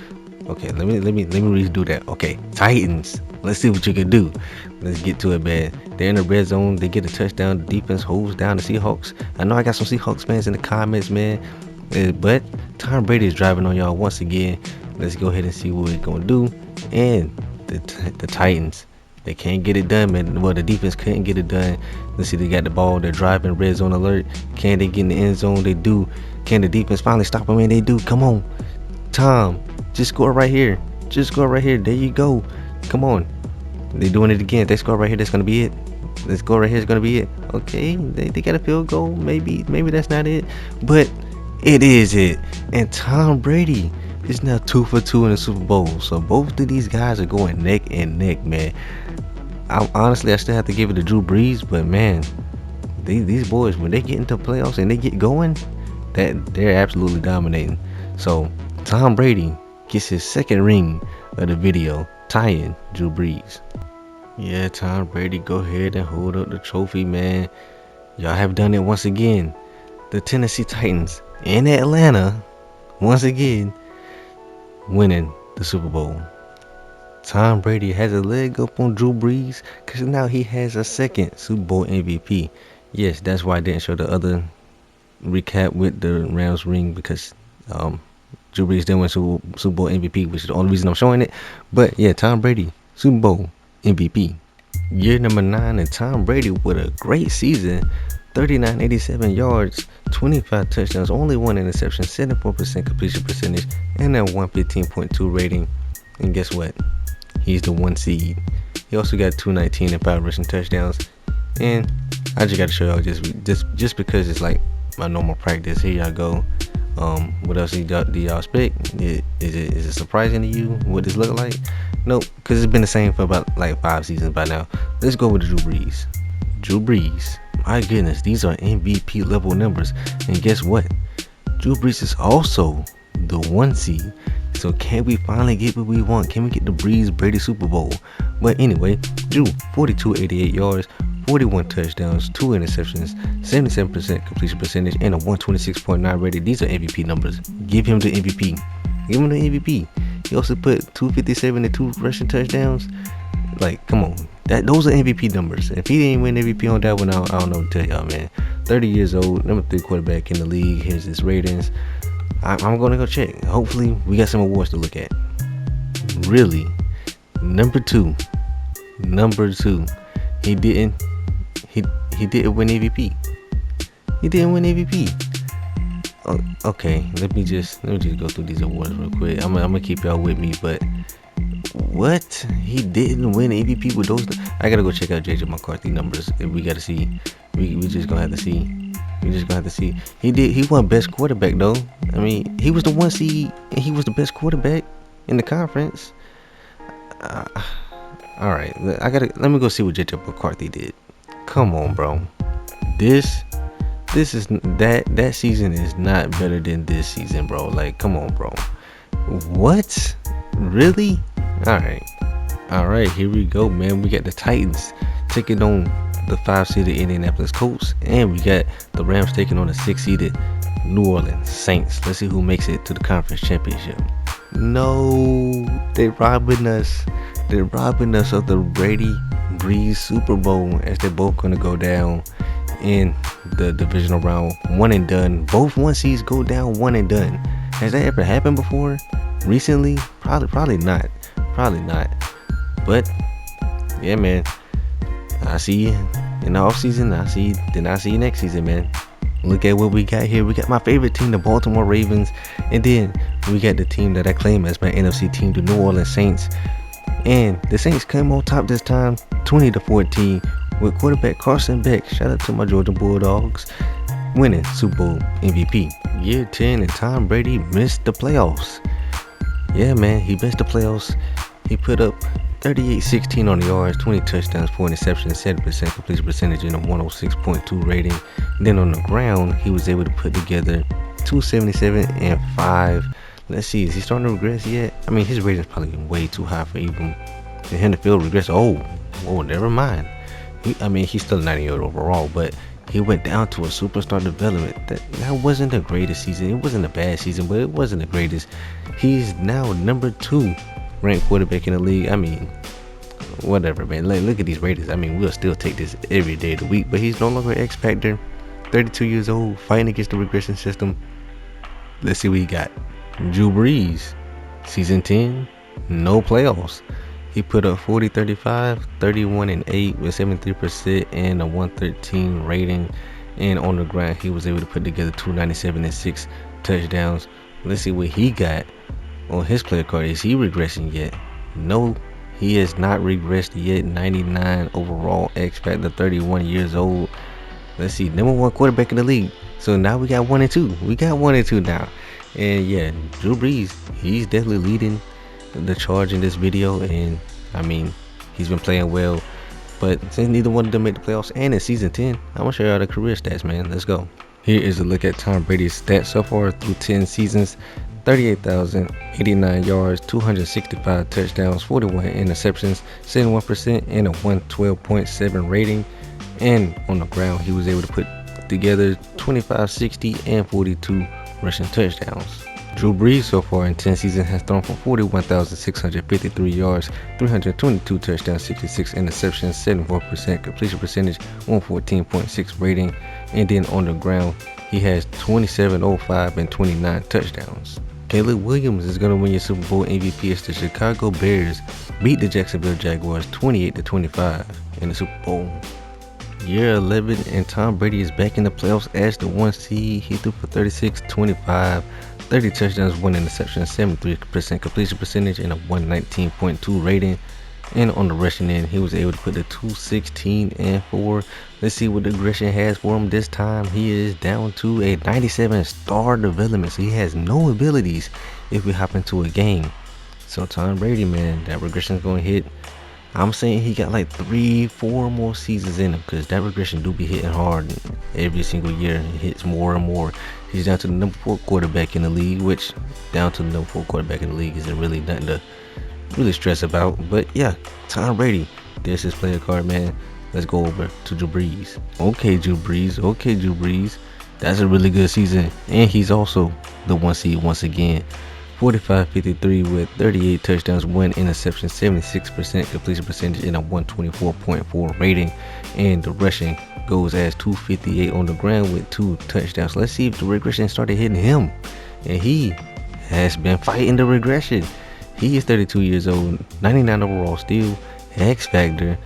Okay, let me redo that. Okay, Titans. Let's see what you can do. Let's get to it, man. They're in the red zone. They get a touchdown. The defense holds down the Seahawks. I know I got some Seahawks fans in the comments, man. But Tom Brady is driving on y'all once again. Let's go ahead and see what we're going to do. And the Titans, they can't get it done, man. Well, the defense couldn't get it done. Let's see, they got the ball. They're driving, red zone alert. Can they get in the end zone? They do. Can the defense finally stop them? And they do. Come on, Tom. Just score right here. Just score right here. There you go. Come on. They're doing it again. They score right here. That's going to be it. Let's go right here. It's going to be it. Okay. They got a field goal. Maybe that's not it. But it is it. And Tom Brady is now 2 for 2 in the Super Bowl. So both of these guys are going neck and neck, man. I still have to give it to Drew Brees. But, man, these boys, when they get into playoffs and they get going, they're absolutely dominating. So Tom Brady gets his 2nd ring of the video, tying Drew Brees. Yeah, Tom Brady, go ahead and hold up the trophy, man. Y'all have done it once again. The Tennessee Titans in Atlanta, once again, winning the Super Bowl. Tom Brady has a leg up on Drew Brees because now he has a 2nd Super Bowl MVP. Yes, that's why I didn't show the other recap with the Rams ring, because Drew Brees didn't win Super Bowl MVP, which is the only reason I'm showing it. But yeah, Tom Brady, Super Bowl MVP. Year number 9, and Tom Brady with a great season. 3987 yards, 25 touchdowns, only 1 interception, 74% completion percentage, and a 115.2 rating. And guess what? He's the 1 seed. He also got 219 and 5 rushing touchdowns. And I just got to show y'all just because it's like my normal practice. Here y'all go. What else do y'all expect? Is it surprising to you what this look like? Nope, because it's been the same for about like 5 seasons by now. Let's go with Drew Brees. Drew Brees, my goodness, these are MVP level numbers. And guess what? Drew Brees is also the 1 seed. So can we finally get what we want? Can we get the Brees Brady Super Bowl? But anyway, Drew, 4288 yards, 41 touchdowns, 2 interceptions, 77% completion percentage, and a 126.9 rating. These are MVP numbers. Give him the MVP. Give him the MVP. He also put 257 and 2 rushing touchdowns. Like, come on. Those are MVP numbers. If he didn't win MVP on that one, I don't know what to tell y'all, man. 30 years old, number 3 quarterback in the league. Here's his ratings. I'm going to go check. Hopefully, we got some awards to look at. Really, number two. He he didn't win MVP. He didn't win MVP. Oh, okay, let me just go through these awards real quick. I'm gonna keep y'all with me, but what? He didn't win MVP with those. I gotta go check out JJ McCarthy numbers. We gotta see. We just gonna have to see. We just gonna have to see. He won best quarterback though. I mean, he was the 1 seed and he was the best quarterback in the conference. All right, let me go see what JJ McCarthy did. Come on, bro. This is that season is not better than this season, bro. Like, come on, bro. What? Really? All right. Here we go, man. We got the Titans taking on the 5-seeded Indianapolis Colts, and we got the Rams taking on the 6-seeded New Orleans Saints. Let's see who makes it to the conference championship. No, they're robbing us. They're robbing us of the Brady Brees Super Bowl, as they're both gonna go down in the divisional round, one and done. Both 1 seeds go down one and done. Has that ever happened before? Recently? Probably not. But yeah, man. I see you in the off season. I see you next season, man. Look at what we got here. We got my favorite team, the Baltimore Ravens, and then we got the team that I claim as my NFC team, the New Orleans Saints. And the Saints came on top this time, 20-14, with quarterback Carson Beck. Shout out to my Georgia Bulldogs, winning Super Bowl MVP. Year 10, and Tom Brady missed the playoffs. Yeah, man, he missed the playoffs. He put up 38-16 on the yards, 20 touchdowns, 4 interceptions, 70% completion percentage, and a 106.2 rating. And then on the ground, he was able to put together 277 and 5. Let's see, is he starting to regress yet? I mean, his rating's probably way too high for even him to feel regress. Oh, never mind. He's still 98 overall, but he went down to a superstar development. That wasn't the greatest season. It wasn't a bad season, but it wasn't the greatest. He's now number 2 ranked quarterback in the league. I mean, whatever, man. Like, look at these ratings. I mean, we'll still take this every day of the week, but he's no longer X Factor. 32 years old, fighting against the regression system. Let's see what he got. Drew Brees, season 10, no playoffs. He put up 40-35, 31-8 with 73% and a 113 rating. And on the ground, he was able to put together 297 and 6 touchdowns. Let's see what he got on his player card. Is he regressing yet? No, he has not regressed yet. 99 overall, X Factor, 31 years old. Let's see, number 1 quarterback in the league. So now we got 1 and 2. We got 1 and 2 now. And yeah, Drew Brees, he's definitely leading the charge in this video. And I mean, he's been playing well. But since neither one of them made the playoffs and in season 10, I'm gonna show y'all the career stats, man. Let's go. Here is a look at Tom Brady's stats so far through 10 seasons. 38,089 yards, 265 touchdowns, 41 interceptions, 71% and a 112.7 rating. And on the ground, he was able to put together 25, 60 and 42 rushing touchdowns. Drew Brees so far in 10 seasons has thrown for 41,653 yards, 322 touchdowns, 66 interceptions, 74% completion percentage, 114.6 rating. And then on the ground, he has 2705 and 29 touchdowns. Caleb Williams is going to win your Super Bowl MVP as the Chicago Bears beat the Jacksonville Jaguars 28-25 in the Super Bowl. Year 11, and Tom Brady is back in the playoffs as the 1 seed. He threw for 36-25, 30 touchdowns, 1 interception, 73% completion percentage, and a 119.2 rating. And on the rushing end, he was able to put the 216 and 4. Let's see what the regression has for him this time. He is down to a 97 star development, so he has no abilities if we hop into a game. So Tom Brady, man, that regression is going to hit. I'm saying he got like 3-4 more seasons in him, because that regression do be hitting hard every single year. It hits more and more. He's down to the number 4 quarterback in the league, which down to the number 4 quarterback in the league isn't really nothing to really stress about. But yeah, Tom Brady, there's his player card, man. Let's go over to Drew Brees. Okay, Drew Brees. That's a really good season. And he's also the 1 seed once again. 45-53 with 38 touchdowns, 1 interception, 76% completion percentage, and a 124.4 rating. And the rushing goes as 258 on the ground with 2 touchdowns. Let's see if the regression started hitting him. And he has been fighting the regression. He is 32 years old, 99 overall, still X Factor.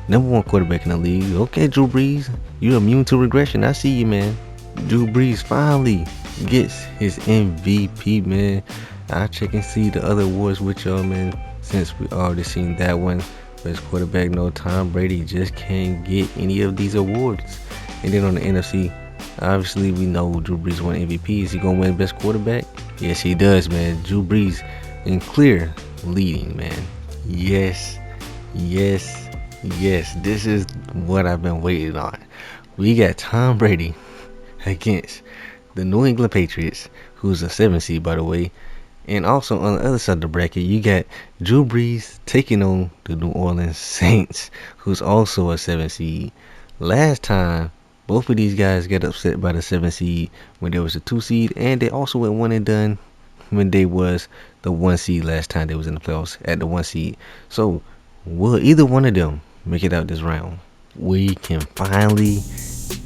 #1 quarterback in the league. Okay, Drew Brees, you're immune to regression. I see you, man. Drew Brees finally gets his MVP, man. I'll check and see the other awards with y'all, man, since we already seen that one. Best quarterback, no, Tom Brady just can't get any of these awards. And then on the NFC, obviously we know Drew Brees won MVP. Is he gonna win best quarterback? Yes, he does, man. Drew Brees in clear leading, man. Yes. This is what I've been waiting on. We got Tom Brady against the New England Patriots, who's a 7 seed, by the way. And also on the other side of the bracket, you got Drew Brees taking on the New Orleans Saints, who's also a 7 seed. Last time, both of these guys got upset by the 7 seed when there was a 2 seed, and they also went 1 and done when they was the 1 seed last time they was in the playoffs at the 1 seed. So, will either one of them make it out this round? We can finally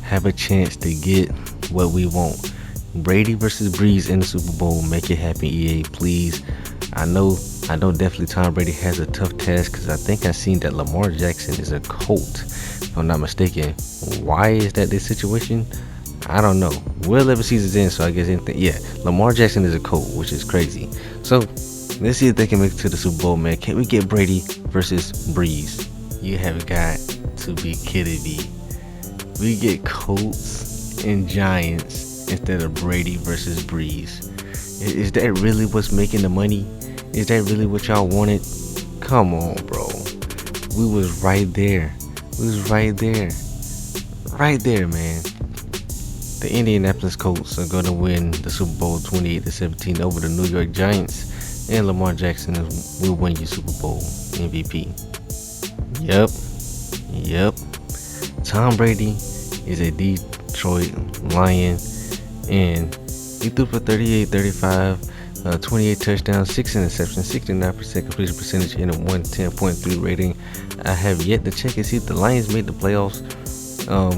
have a chance to get what we want. Brady versus Brees in the Super Bowl. Make it happen, EA, please. I know definitely Tom Brady has a tough task, because I think I seen that Lamar Jackson is a Colt, if I'm not mistaken. Why is that this situation? I don't know. We're 11 seasons in, so I guess anything. Yeah, Lamar Jackson is a Colt, which is crazy. So let's see if they can make it to the Super Bowl, man. Can we get Brady versus Brees? You have got to be kidding me. We get Colts and Giants instead of Brady versus Brees. Is that really what's making the money? Is that really what y'all wanted? Come on, bro. We was right there. Right there, man. The Indianapolis Colts are going to win the Super Bowl 28-17 over the New York Giants, and Lamar Jackson will win you Super Bowl MVP. Yep. Tom Brady is a Detroit Lion, and he threw for 38, 35, 28 touchdowns, 6 interceptions, 69% completion percentage, and a 110.3 rating. I have yet to check and see if the Lions made the playoffs,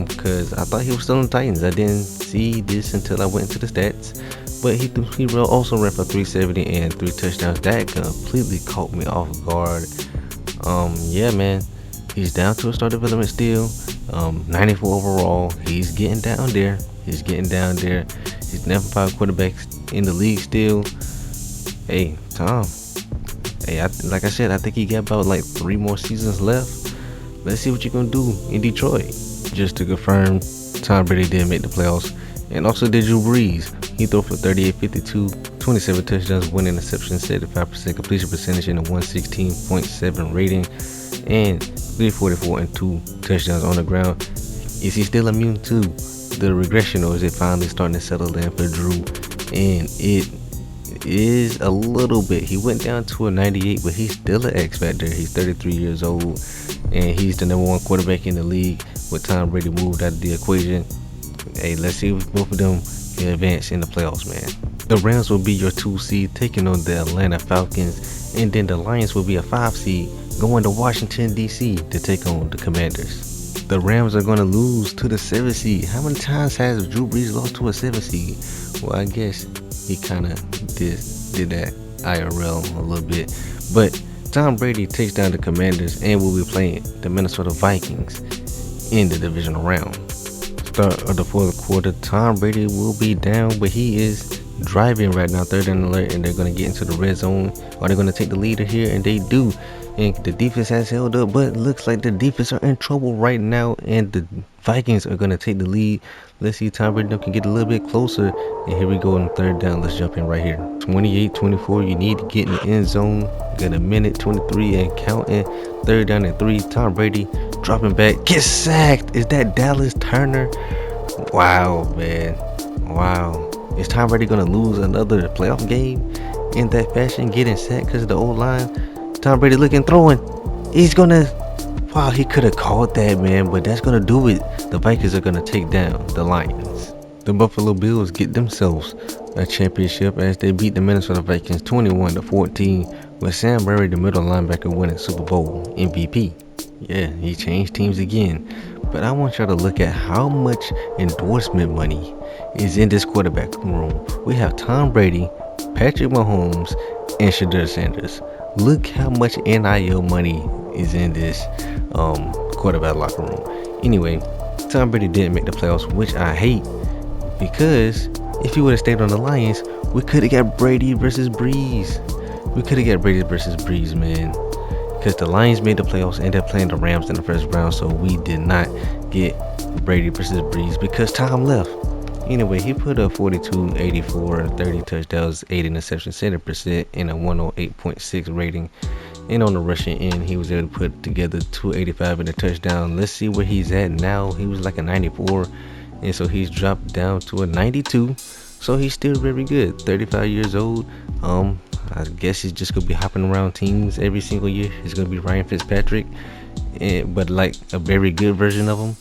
because I thought he was still in the Titans. I didn't see this until I went into the stats. But he also ran for 370 and 3 touchdowns. That completely caught me off guard. Yeah, man. He's down to a star development still. 94 overall. He's getting down there. He's number 5 quarterback in the league still. Hey, Tom. Hey, like I said, I think he got about like 3 more seasons left. Let's see what you're gonna do in Detroit. Just to confirm, Tom Brady did make the playoffs, and also did Drew Brees. He threw for 38, 52, 27 touchdowns, 1 interception, 75% completion percentage, and a 116.7 rating, and 344 and 2 touchdowns on the ground. Is he still immune to the regression, or is it finally starting to settle in for Drew? And it is a little bit. He went down to a 98, but he's still an X factor. He's 33 years old, and he's the number 1 quarterback in the league with Tom Brady moved out of the equation. Hey, let's see if both of them can advance in the playoffs, man. The Rams will be your 2 seed taking on the Atlanta Falcons, and then the Lions will be a 5 seed going to Washington, D.C. to take on the Commanders. The Rams are going to lose to the 7 seed. How many times has Drew Brees lost to a 7 seed? Well, I guess he kind of did that IRL a little bit. But Tom Brady takes down the Commanders and will be playing the Minnesota Vikings in the divisional round. Start of the 4th quarter, Tom Brady will be down, but he is driving right now, 3rd and alert, and they're going to get into the red zone. Are they going to take the leader here? And they do. And the defense has held up, but it looks like the defense are in trouble right now, and the Vikings are going to take the lead. Let's see if Tom Brady can get a little bit closer. And here we go on 3rd down. Let's jump in right here. 28-24. You need to get in the end zone. Got a minute 23 and counting. 3rd down and 3. Tom Brady dropping back. Get sacked. Is that Dallas Turner? Wow, man. Wow. Is Tom Brady going to lose another playoff game in that fashion? Getting sacked because of the old line. Tom Brady looking, throwing. He's going to... Wow, he could have called that, man, but that's going to do it. The Vikings are going to take down the Lions. The Buffalo Bills get themselves a championship as they beat the Minnesota Vikings 21-14 with Sam Murray, the middle linebacker, winning Super Bowl MVP. Yeah, he changed teams again. But I want y'all to look at how much endorsement money is in this quarterback room. We have Tom Brady, Patrick Mahomes, and Shedeur Sanders. Look how much NIL money is in this quarterback locker room. Anyway, Tom Brady didn't make the playoffs, which I hate, because if he would have stayed on the Lions, we could have got Brady versus Brees. Man. Because the Lions made the playoffs, ended up playing the Rams in the first round, so we did not get Brady versus Brees because Tom left. Anyway, he put up 42, 84, 30 touchdowns, 8 interceptions, 70%, and a 108.6 rating. And on the rushing end, he was able to put together 285 in a touchdown. Let's see where he's at now. He was like a 94, and so he's dropped down to a 92. So he's still very good. 35 years old. I guess he's just gonna be hopping around teams every single year. He's gonna be Ryan Fitzpatrick, but like a very good version of him.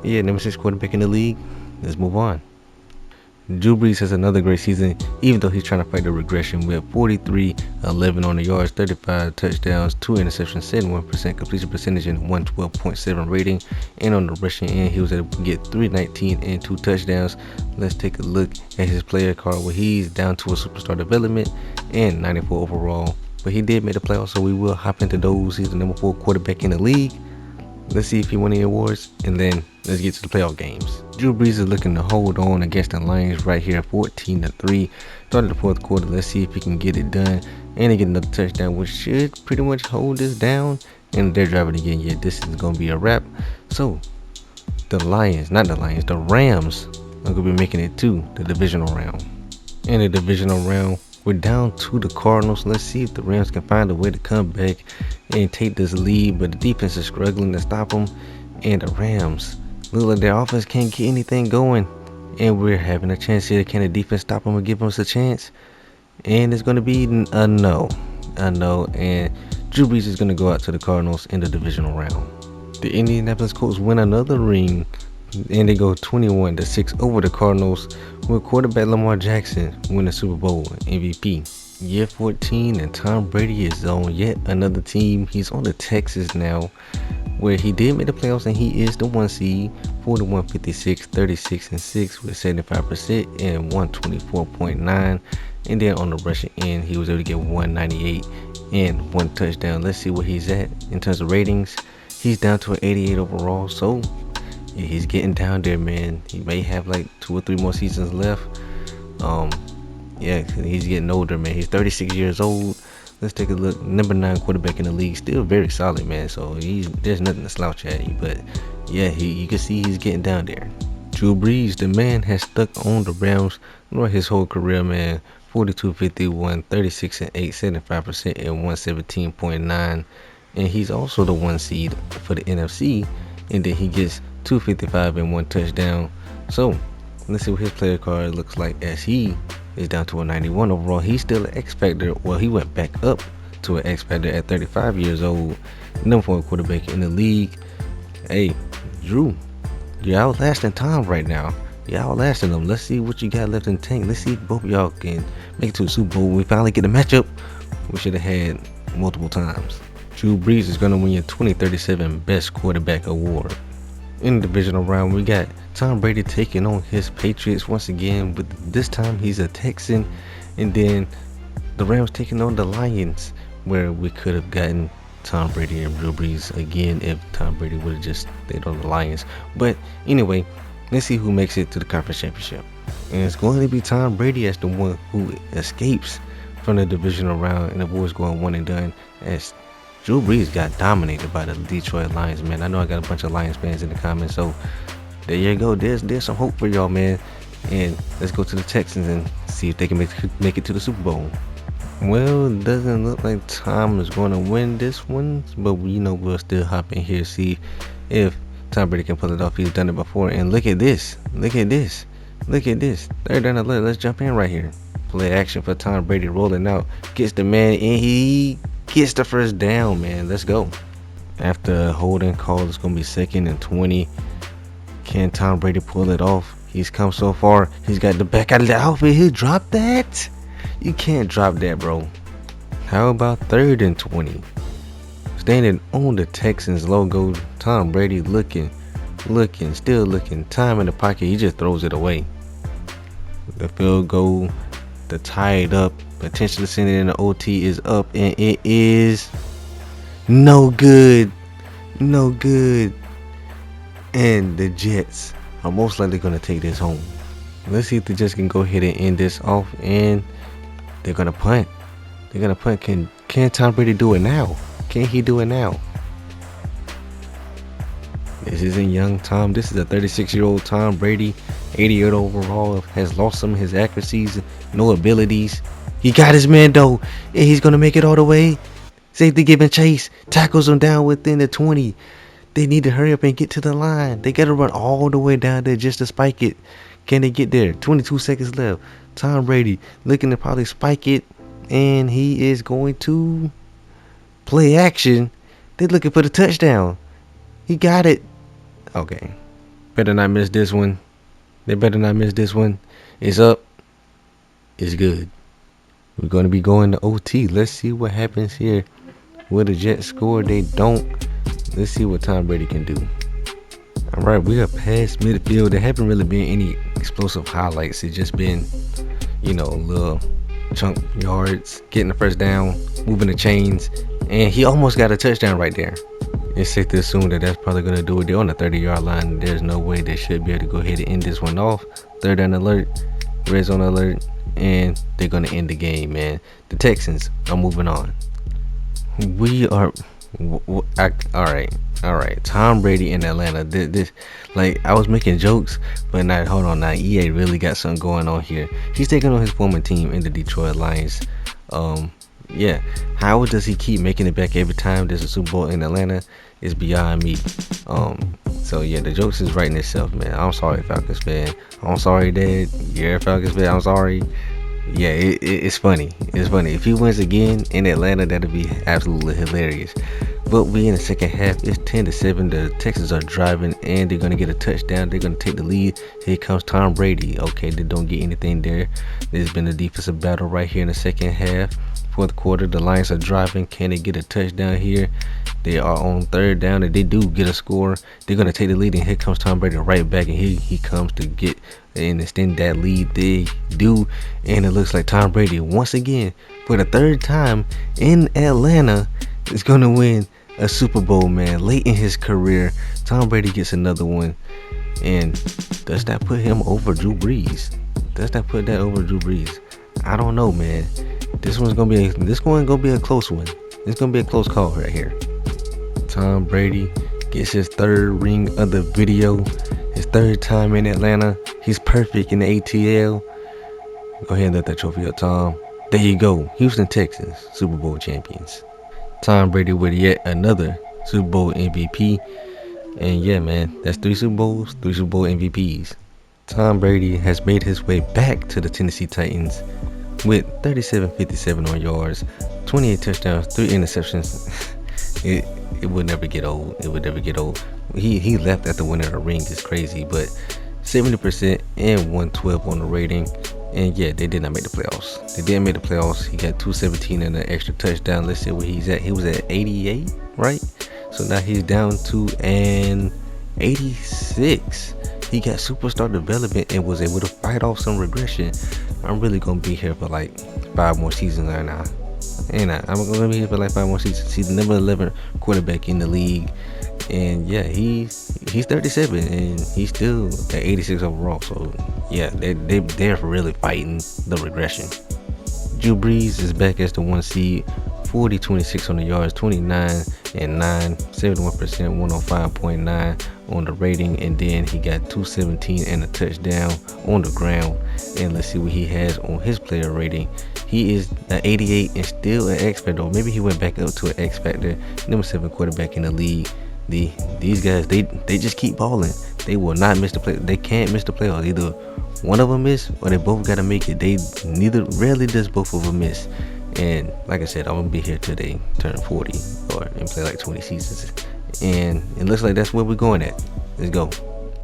Yeah, number 6 quarterback in the league. Let's move on. Drew Brees has another great season, even though he's trying to fight the regression with 43, 11 on the yards, 35 touchdowns, 2 interceptions, 71% completion percentage, and 112.7 rating. And on the rushing end, he was able to get 319 and 2 touchdowns. Let's take a look at his player card, where he's down to a superstar development and 94 overall. But he did make the playoffs, so we will hop into those. He's the number 4 quarterback in the league. Let's see if he won any awards, and then let's get to the playoff games. Drew Brees is looking to hold on against the Lions right here, 14-3. Started the fourth quarter. Let's see if he can get it done and get another touchdown, which should pretty much hold this down. And they're driving again. Yeah, this is gonna be a wrap. So the Rams are gonna be making it to the divisional round. In the divisional round, we're down to the Cardinals. Let's see if the Rams can find a way to come back and take this lead, but the defense is struggling to stop them, and the Rams look like their offense can't get anything going, and we're having a chance here. Can the defense stop them and give us a chance? And it's going to be a no, and Drew Brees is going to go out to the Cardinals in the divisional round. The Indianapolis Colts win another ring, and they go 21-6 over the Cardinals, with quarterback Lamar Jackson win the Super Bowl MVP. Year 14, and Tom Brady is on yet another team. He's on the Texans now, where he did make the playoffs, and he is the 1 seed, 41, 56, 36 and 6 with 75% and 124.9. And then on the rushing end, he was able to get 198 and 1 touchdown. Let's see where he's at in terms of ratings. He's down to an 88 overall, so yeah, he's getting down there, man. He may have like 2 or 3 more seasons left. Yeah, he's getting older, man. He's 36 years old. Let's take a look. Number 9 quarterback in the league, still very solid, man. So there's nothing to slouch at you, but yeah, you can see he's getting down there. Drew Brees, the man, has stuck on the Rams throughout his whole career, man. 42, 51, 36 and 8, 75% and 117.9. And he's also the 1 seed for the NFC, and then he gets 255 and 1 touchdown. So let's see what his player card looks like, as he is down to a 91 overall. He's still an X Factor. Well, he went back up to an X Factor at 35 years old. Number 4 quarterback in the league. Hey, Drew, you're outlasting Tom right now. You're outlasting him. Let's see what you got left in the tank. Let's see if both of y'all can make it to a Super Bowl. When we finally get a matchup we should have had multiple times. Drew Brees is going to win your 2037 Best Quarterback Award. In the divisional round, we got Tom Brady taking on his Patriots once again, but this time he's a Texan. And then the Rams taking on the Lions, where we could have gotten Tom Brady and Drew Brees again if Tom Brady would have just stayed on the Lions. But anyway, let's see who makes it to the conference championship. And it's going to be Tom Brady as the one who escapes from the divisional round, and the boys going 1 and done, as Drew Brees got dominated by the Detroit Lions, man. I know I got a bunch of Lions fans in the comments, so there you go. There's some hope for y'all, man. And let's go to the Texans and see if they can make it to the Super Bowl. Well, it doesn't look like Tom is going to win this one, but we'll still hop in here, see if Tom Brady can pull it off. He's done it before. And look at this. Third down alert. Let's jump in right here. Play action for Tom Brady, rolling out, gets the man, and he gets the first down, man. Let's go. After a holding call, it's going to be 2nd and 20. Can Tom Brady pull it off? He's come so far. He's got the back out of the outfit. He dropped that? You can't drop that, bro. How about 3rd and 20? Standing on the Texans logo, Tom Brady still looking. Time in the pocket. He just throws it away. The field goal to tie it up, potentially sending it in the OT, is up, and it is no good. No good. And the Jets are most likely going to take this home. Let's see if the Jets can go ahead and end this off. And they're going to punt. They're going to punt. Can Tom Brady do it now? Can he do it now? This isn't young Tom. This is a 36-year-old Tom Brady. 88 overall. Has lost some of his accuracies. No abilities. He got his man though. And he's going to make it all the way. Safety giving chase. Tackles him down within the 20. They need to hurry up and get to the line. They got to run all the way down there just to spike it. Can they get there? 22 seconds left. Tom Brady looking to probably spike it. And he is going to play action. They're looking for the touchdown. He got it. Okay. Better not miss this one. They better not miss this one. It's up. It's good. We're going to be going to OT. Let's see what happens here. Will the Jets score? They don't. Let's see what Tom Brady can do. All right, we are past midfield. There haven't really been any explosive highlights. It's just been, little chunk yards, getting the first down, moving the chains, and he almost got a touchdown right there. It's safe to assume that that's probably going to do it. They're on the 30-yard line. There's no way they should be able to go ahead and end this one off. Third down alert, red zone alert, and they're going to end the game, man. The Texans are moving on. We are... all right. Tom Brady in Atlanta. This, I was making jokes, but now hold on. Now EA really got something going on here. He's taking on his former team in the Detroit Lions. Yeah. How does he keep making it back every time there's a Super Bowl in Atlanta? Is beyond me. So yeah, the jokes is writing itself, man. I'm sorry, Falcons fan. I'm sorry, Dad. You're a Falcons fan. I'm sorry. Yeah, it's funny. It's funny. If he wins again in Atlanta, that'll be absolutely hilarious. But we in the second half. It's 10-7. The Texans are driving, and they're gonna get a touchdown. They're gonna take the lead. Here comes Tom Brady. Okay, they don't get anything there. There's been a defensive battle right here in the second half. Fourth quarter, the Lions are driving. Can they get a touchdown here? They are on third down. If they do get a score, they're gonna take the lead. And here comes Tom Brady right back, and he comes to get and extend that lead. They do, and it looks like Tom Brady once again for the third time in Atlanta is gonna win a Super Bowl, man. Late in his career, Tom Brady gets another one. And does that put him over Drew Brees? Does that put that over Drew Brees? I don't know, man. This one's gonna be a close one. It's gonna be a close call right here. Tom Brady gets his third ring of the video. His third time in Atlanta. He's perfect in the ATL. Go ahead and let that trophy up, Tom. There you go. Houston Texans, Super Bowl champions. Tom Brady with yet another Super Bowl MVP. And yeah, man, that's 3 Super Bowls, 3 Super Bowl MVPs. Tom Brady has made his way back to the Tennessee Titans with 37-57 on yards, 28 touchdowns, 3 interceptions. It would never get old. It would never get old. He left after winning a ring. Is crazy, but 70% and 112 on the rating. And yeah, they did not make the playoffs. They didn't make the playoffs. He got 217 and an extra touchdown. Let's see where he's at. He was at 88, right? So now he's down to an 86. He got superstar development and was able to fight off some regression. I'm really gonna be here for like 5 more seasons right now. And I'm gonna be here for like 5 more seasons. He's the number 11 quarterback in the league. And yeah, he's 37 and he's still at 86 overall. So yeah, they're really fighting the regression. Drew Brees is back as the 1 seed, 40-26 on the yards, 29 and 9, 71%, 105.9 on the rating, and then he got 217 and a touchdown on the ground. And let's see what he has on his player rating. He is an 88 and still an X Factor. Or maybe he went back up to an X Factor. Number 7 quarterback in the league. These guys, they just keep balling. They will not miss the play. They can't miss the playoffs. Either one of them miss or they both got to make it. Rarely does both of them miss. And like I said, I'm gonna be here till they turn 40 and play like 20 seasons. And it looks like that's where we're going at. Let's go.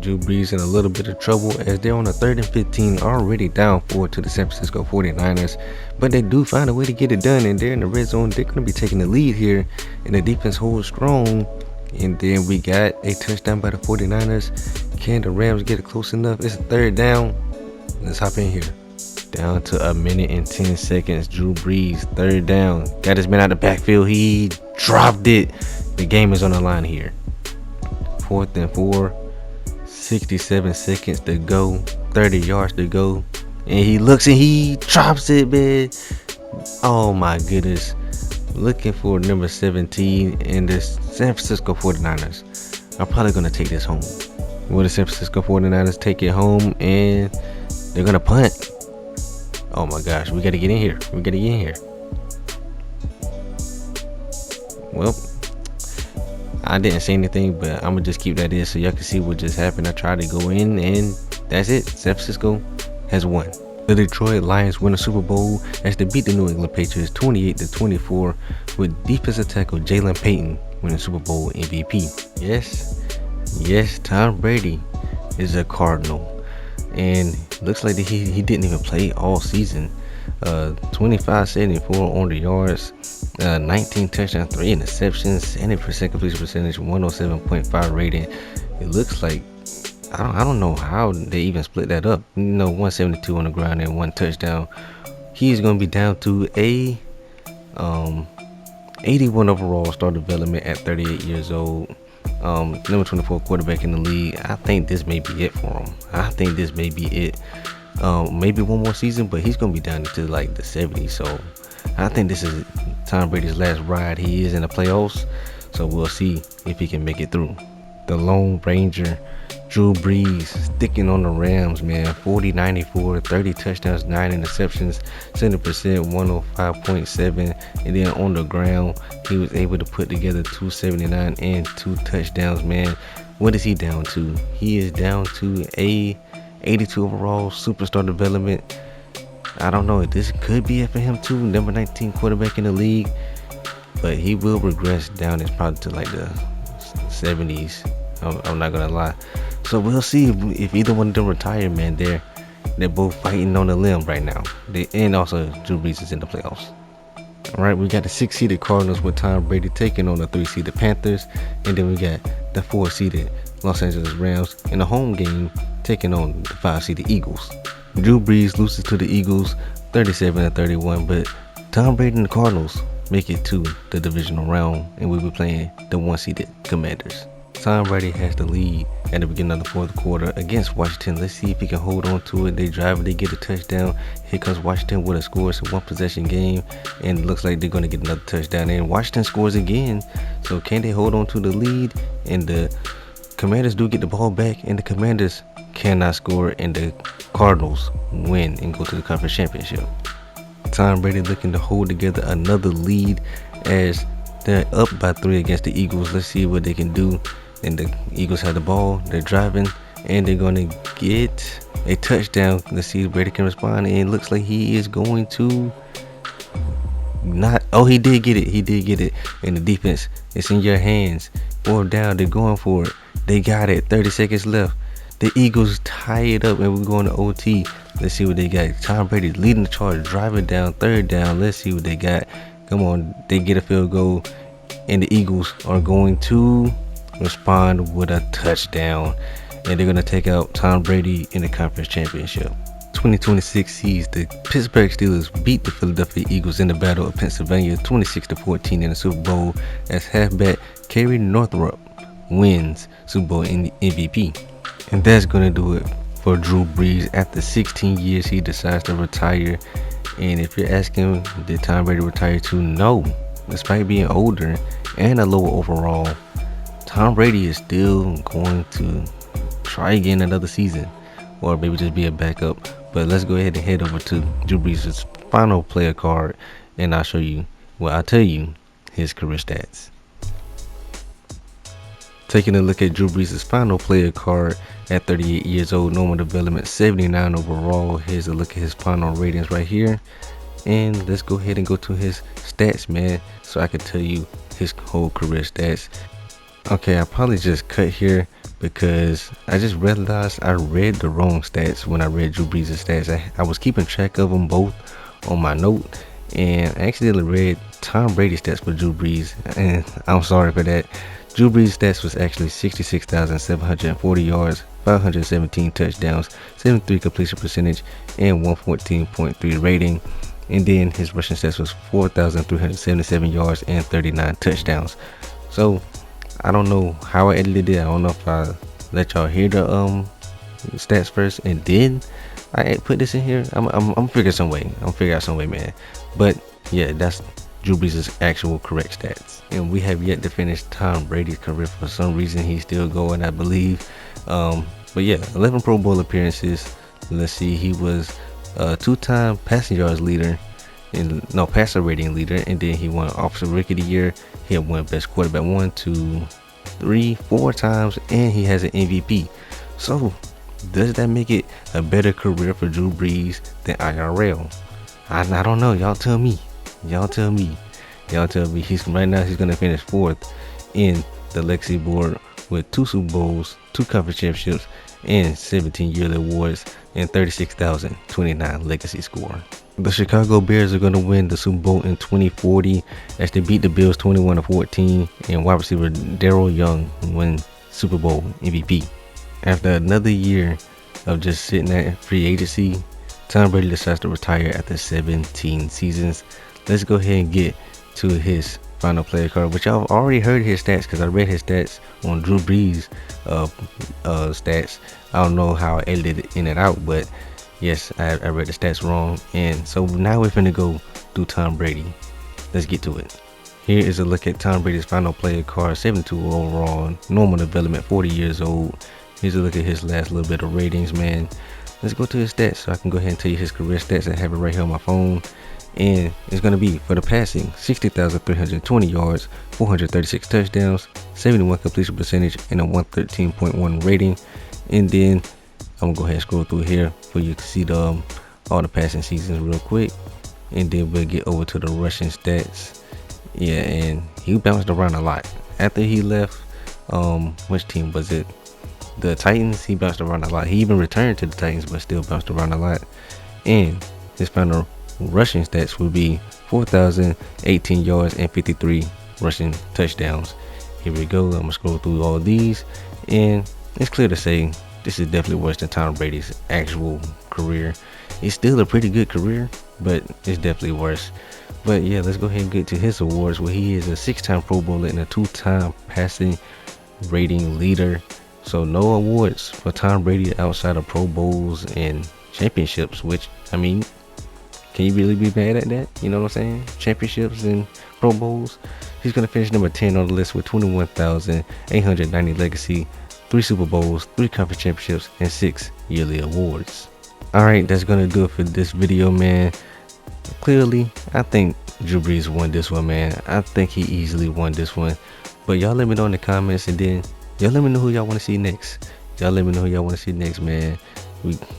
Drew Brees in a little bit of trouble as they're on a 3rd and 15, already down 4 to the San Francisco 49ers. But they do find a way to get it done, and they're in the red zone. They're going to be taking the lead here, and the defense holds strong. And then we got a touchdown by the 49ers. Can the Rams get it close enough? It's a 3rd down. Let's hop in here. Down to a minute and 10 seconds. Drew Brees, 3rd down. Got his man out the backfield. He dropped it. The game is on the line here. 4th and 4, 67 seconds to go, 30 yards to go, and he looks and he drops it, man. Oh my goodness. Looking for number 17 in the San Francisco 49ers. I'm probably going to take this home. Will the San Francisco 49ers take it home, and they're going to punt? Oh my gosh, we got to get in here. We got to get in here. Well, I didn't say anything, but I'm going to just keep that in so y'all can see what just happened. I tried to go in, and that's it. San Francisco has won. The Detroit Lions win a Super Bowl as they beat the New England Patriots 28-24 with defensive tackle Jalen Payton winning Super Bowl MVP. Yes, Tom Brady is a Cardinal, and looks like that he didn't even play all season. 25-74 on the yards, 19 touchdowns, 3 interceptions, 70% completion percentage, 107.5 rating. It looks like I don't know how they even split that up. 172 on the ground and 1 touchdown. He's going to be down to a 81 overall star development at 38 years old. Number 24 quarterback in the league. I think this may be it for him. I think this may be it. Maybe one more season, but he's going to be down into like the 70s. So I think this is Tom Brady's last ride. He is in the playoffs, so we'll see if he can make it through. The Lone Ranger, Drew Brees, sticking on the Rams, man. 40-94, 30 touchdowns, 9 interceptions, 70%, 105.7. And then on the ground, he was able to put together 279 and 2 touchdowns, man. What is he down to? He is down to a 82 overall superstar development. I don't know if this could be it for him too. Number 19 quarterback in the league, but he will regress down. It's probably to like the 70s. I'm not gonna lie. So we'll see if either one of them retire, man. They're both fighting on the limb right now. And also Drew Brees is in the playoffs. All right, we got the 6-seeded Cardinals with Tom Brady taking on the 3-seeded Panthers, and then we got the 4-seeded Los Angeles Rams in the home game taking on the 5-seeded Eagles. Drew Brees loses to the Eagles 37-31, but Tom Brady and the Cardinals make it to the divisional round, and we'll be playing the 1-seeded Commanders. Tom Brady has the lead at the beginning of the 4th quarter against Washington. Let's see if he can hold on to it. They drive it, they get a touchdown. Here comes Washington with a score. It's a 1-possession game, and it looks like they're going to get another touchdown. And Washington scores again. So can they hold on to the lead? And the Commanders do get the ball back, and the Commanders cannot score, and the Cardinals win and go to the conference championship. Tom Brady looking to hold together another lead as they're up by 3 against the Eagles. Let's see what they can do. And the Eagles have the ball. They're driving, and they're going to get a touchdown. Let's see if Brady can respond. And it looks like he is going to not. Oh, he did get it. He did get it. And the defense, it's in your hands. 4th down. They're going for it. They got it. 30 seconds left. The Eagles tie it up, and we're going to OT. Let's see what they got. Tom Brady leading the charge, driving down, 3rd down. Let's see what they got. Come on, they get a field goal, and the Eagles are going to respond with a touchdown, and they're going to take out Tom Brady in the conference championship. 2026 sees the Pittsburgh Steelers beat the Philadelphia Eagles in the Battle of Pennsylvania 26-14 in the Super Bowl as halfback Kerry Northrup wins Super Bowl MVP. And that's going to do it for Drew Brees. After 16 years, he decides to retire. And if you're asking, did Tom Brady retire too? No. Despite being older and a lower overall, Tom Brady is still going to try again another season, or maybe just be a backup. But let's go ahead and head over to Drew Brees' final player card, and I'll show you, well, I'll tell you his career stats. Taking a look at Drew Brees' final player card at 38 years old, normal development, 79 overall. Here's a look at his final ratings right here. And let's go ahead and go to his stats, man, so I can tell you his whole career stats. Okay, I probably just cut here because I just realized I read the wrong stats when I read Drew Brees' stats. I was keeping track of them both on my note, and I accidentally read Tom Brady's stats for Drew Brees, and I'm sorry for that. Drew Brees' stats was actually 66,740 yards, 517 touchdowns, 73 completion percentage, and 114.3 rating. And then his rushing stats was 4,377 yards and 39 touchdowns. So I don't know how I edited it. I don't know if I let y'all hear the stats first and then I put this in here. I'm figure some way. I'm figure out some way, man. But yeah, that's Drew Brees' actual correct stats. And we have yet to finish Tom Brady's career. For some reason, he's still going, I believe. But yeah, 11 Pro Bowl appearances. Let's see, he was a 2-time passing yards leader, passer rating leader, and then he won Offensive Rookie of the Year. He had won Best Quarterback 1, 2, 3, 4 times, and he has an MVP. So, does that make it a better career for Drew Brees than IRL? I don't know. Y'all tell me. Y'all tell me. Right now he's gonna finish 4th in the legacy board with 2 Super Bowls, 2 conference championships, and 17 yearly awards and 36,029 legacy score. The Chicago Bears are going to win the Super Bowl in 2040 as they beat the Bills 21-14, and wide receiver Darrell Young won Super Bowl MVP. After another year of just sitting at free agency, Tom Brady decides to retire after 17 seasons. Let's go ahead and get to his final player card, which I've already heard his stats because I read his stats on Drew Brees stats. I don't know how I edited it in and out, but yes, I read the stats wrong. And so now we're finna go through Tom Brady. Let's get to it. Here is a look at Tom Brady's final player card. 72 overall, normal development, 40 years old. Here's a look at his last little bit of ratings, man. Let's go to his stats so I can go ahead and tell you his career stats. I have it right here on my phone. And it's going to be for the passing, 60,320 yards, 436 touchdowns, 71 completion percentage, and a 113.1 rating. And then I'm going to go ahead and scroll through here for you to see the all the passing seasons real quick. And then we'll get over to the rushing stats. Yeah, and he bounced around a lot. After he left, which team was it? The Titans. He bounced around a lot. He even returned to the Titans, but still bounced around a lot. And his final rushing stats would be 4,018 yards and 53 rushing touchdowns. Here we go. I'm gonna scroll through all these, and it's clear to say this is definitely worse than Tom Brady's actual career. It's still a pretty good career, but it's definitely worse. But yeah, let's go ahead and get to his awards, where he is a 6-time Pro Bowler and a 2-time passing rating leader. So no awards for Tom Brady outside of Pro Bowls and championships, which, I mean, can you really be mad at that? You know what I'm saying? Championships and Pro Bowls. He's going to finish number 10 on the list with 21,890 legacy, 3 Super Bowls, 3 conference championships, and 6 yearly awards. Alright, that's going to do it for this video, man. Clearly, I think Drew Brees won this one, man. I think he easily won this one. But y'all let me know in the comments, and then y'all let me know who y'all want to see next. Man.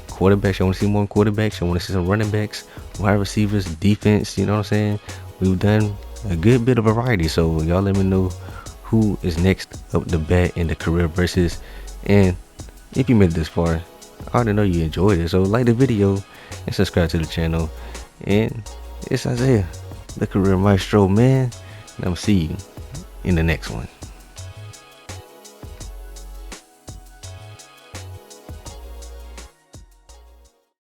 Quarterbacks, y'all want to see more quarterbacks? Y'all want to see some running backs, wide receivers, defense? You know what I'm saying? We've done a good bit of variety, so y'all let me know who is next up the bat in the career versus. And if you made it this far, I already know you enjoyed it, so like the video and subscribe to the channel. And it's Izayah, the career maestro, man, and I'm see you in the next one.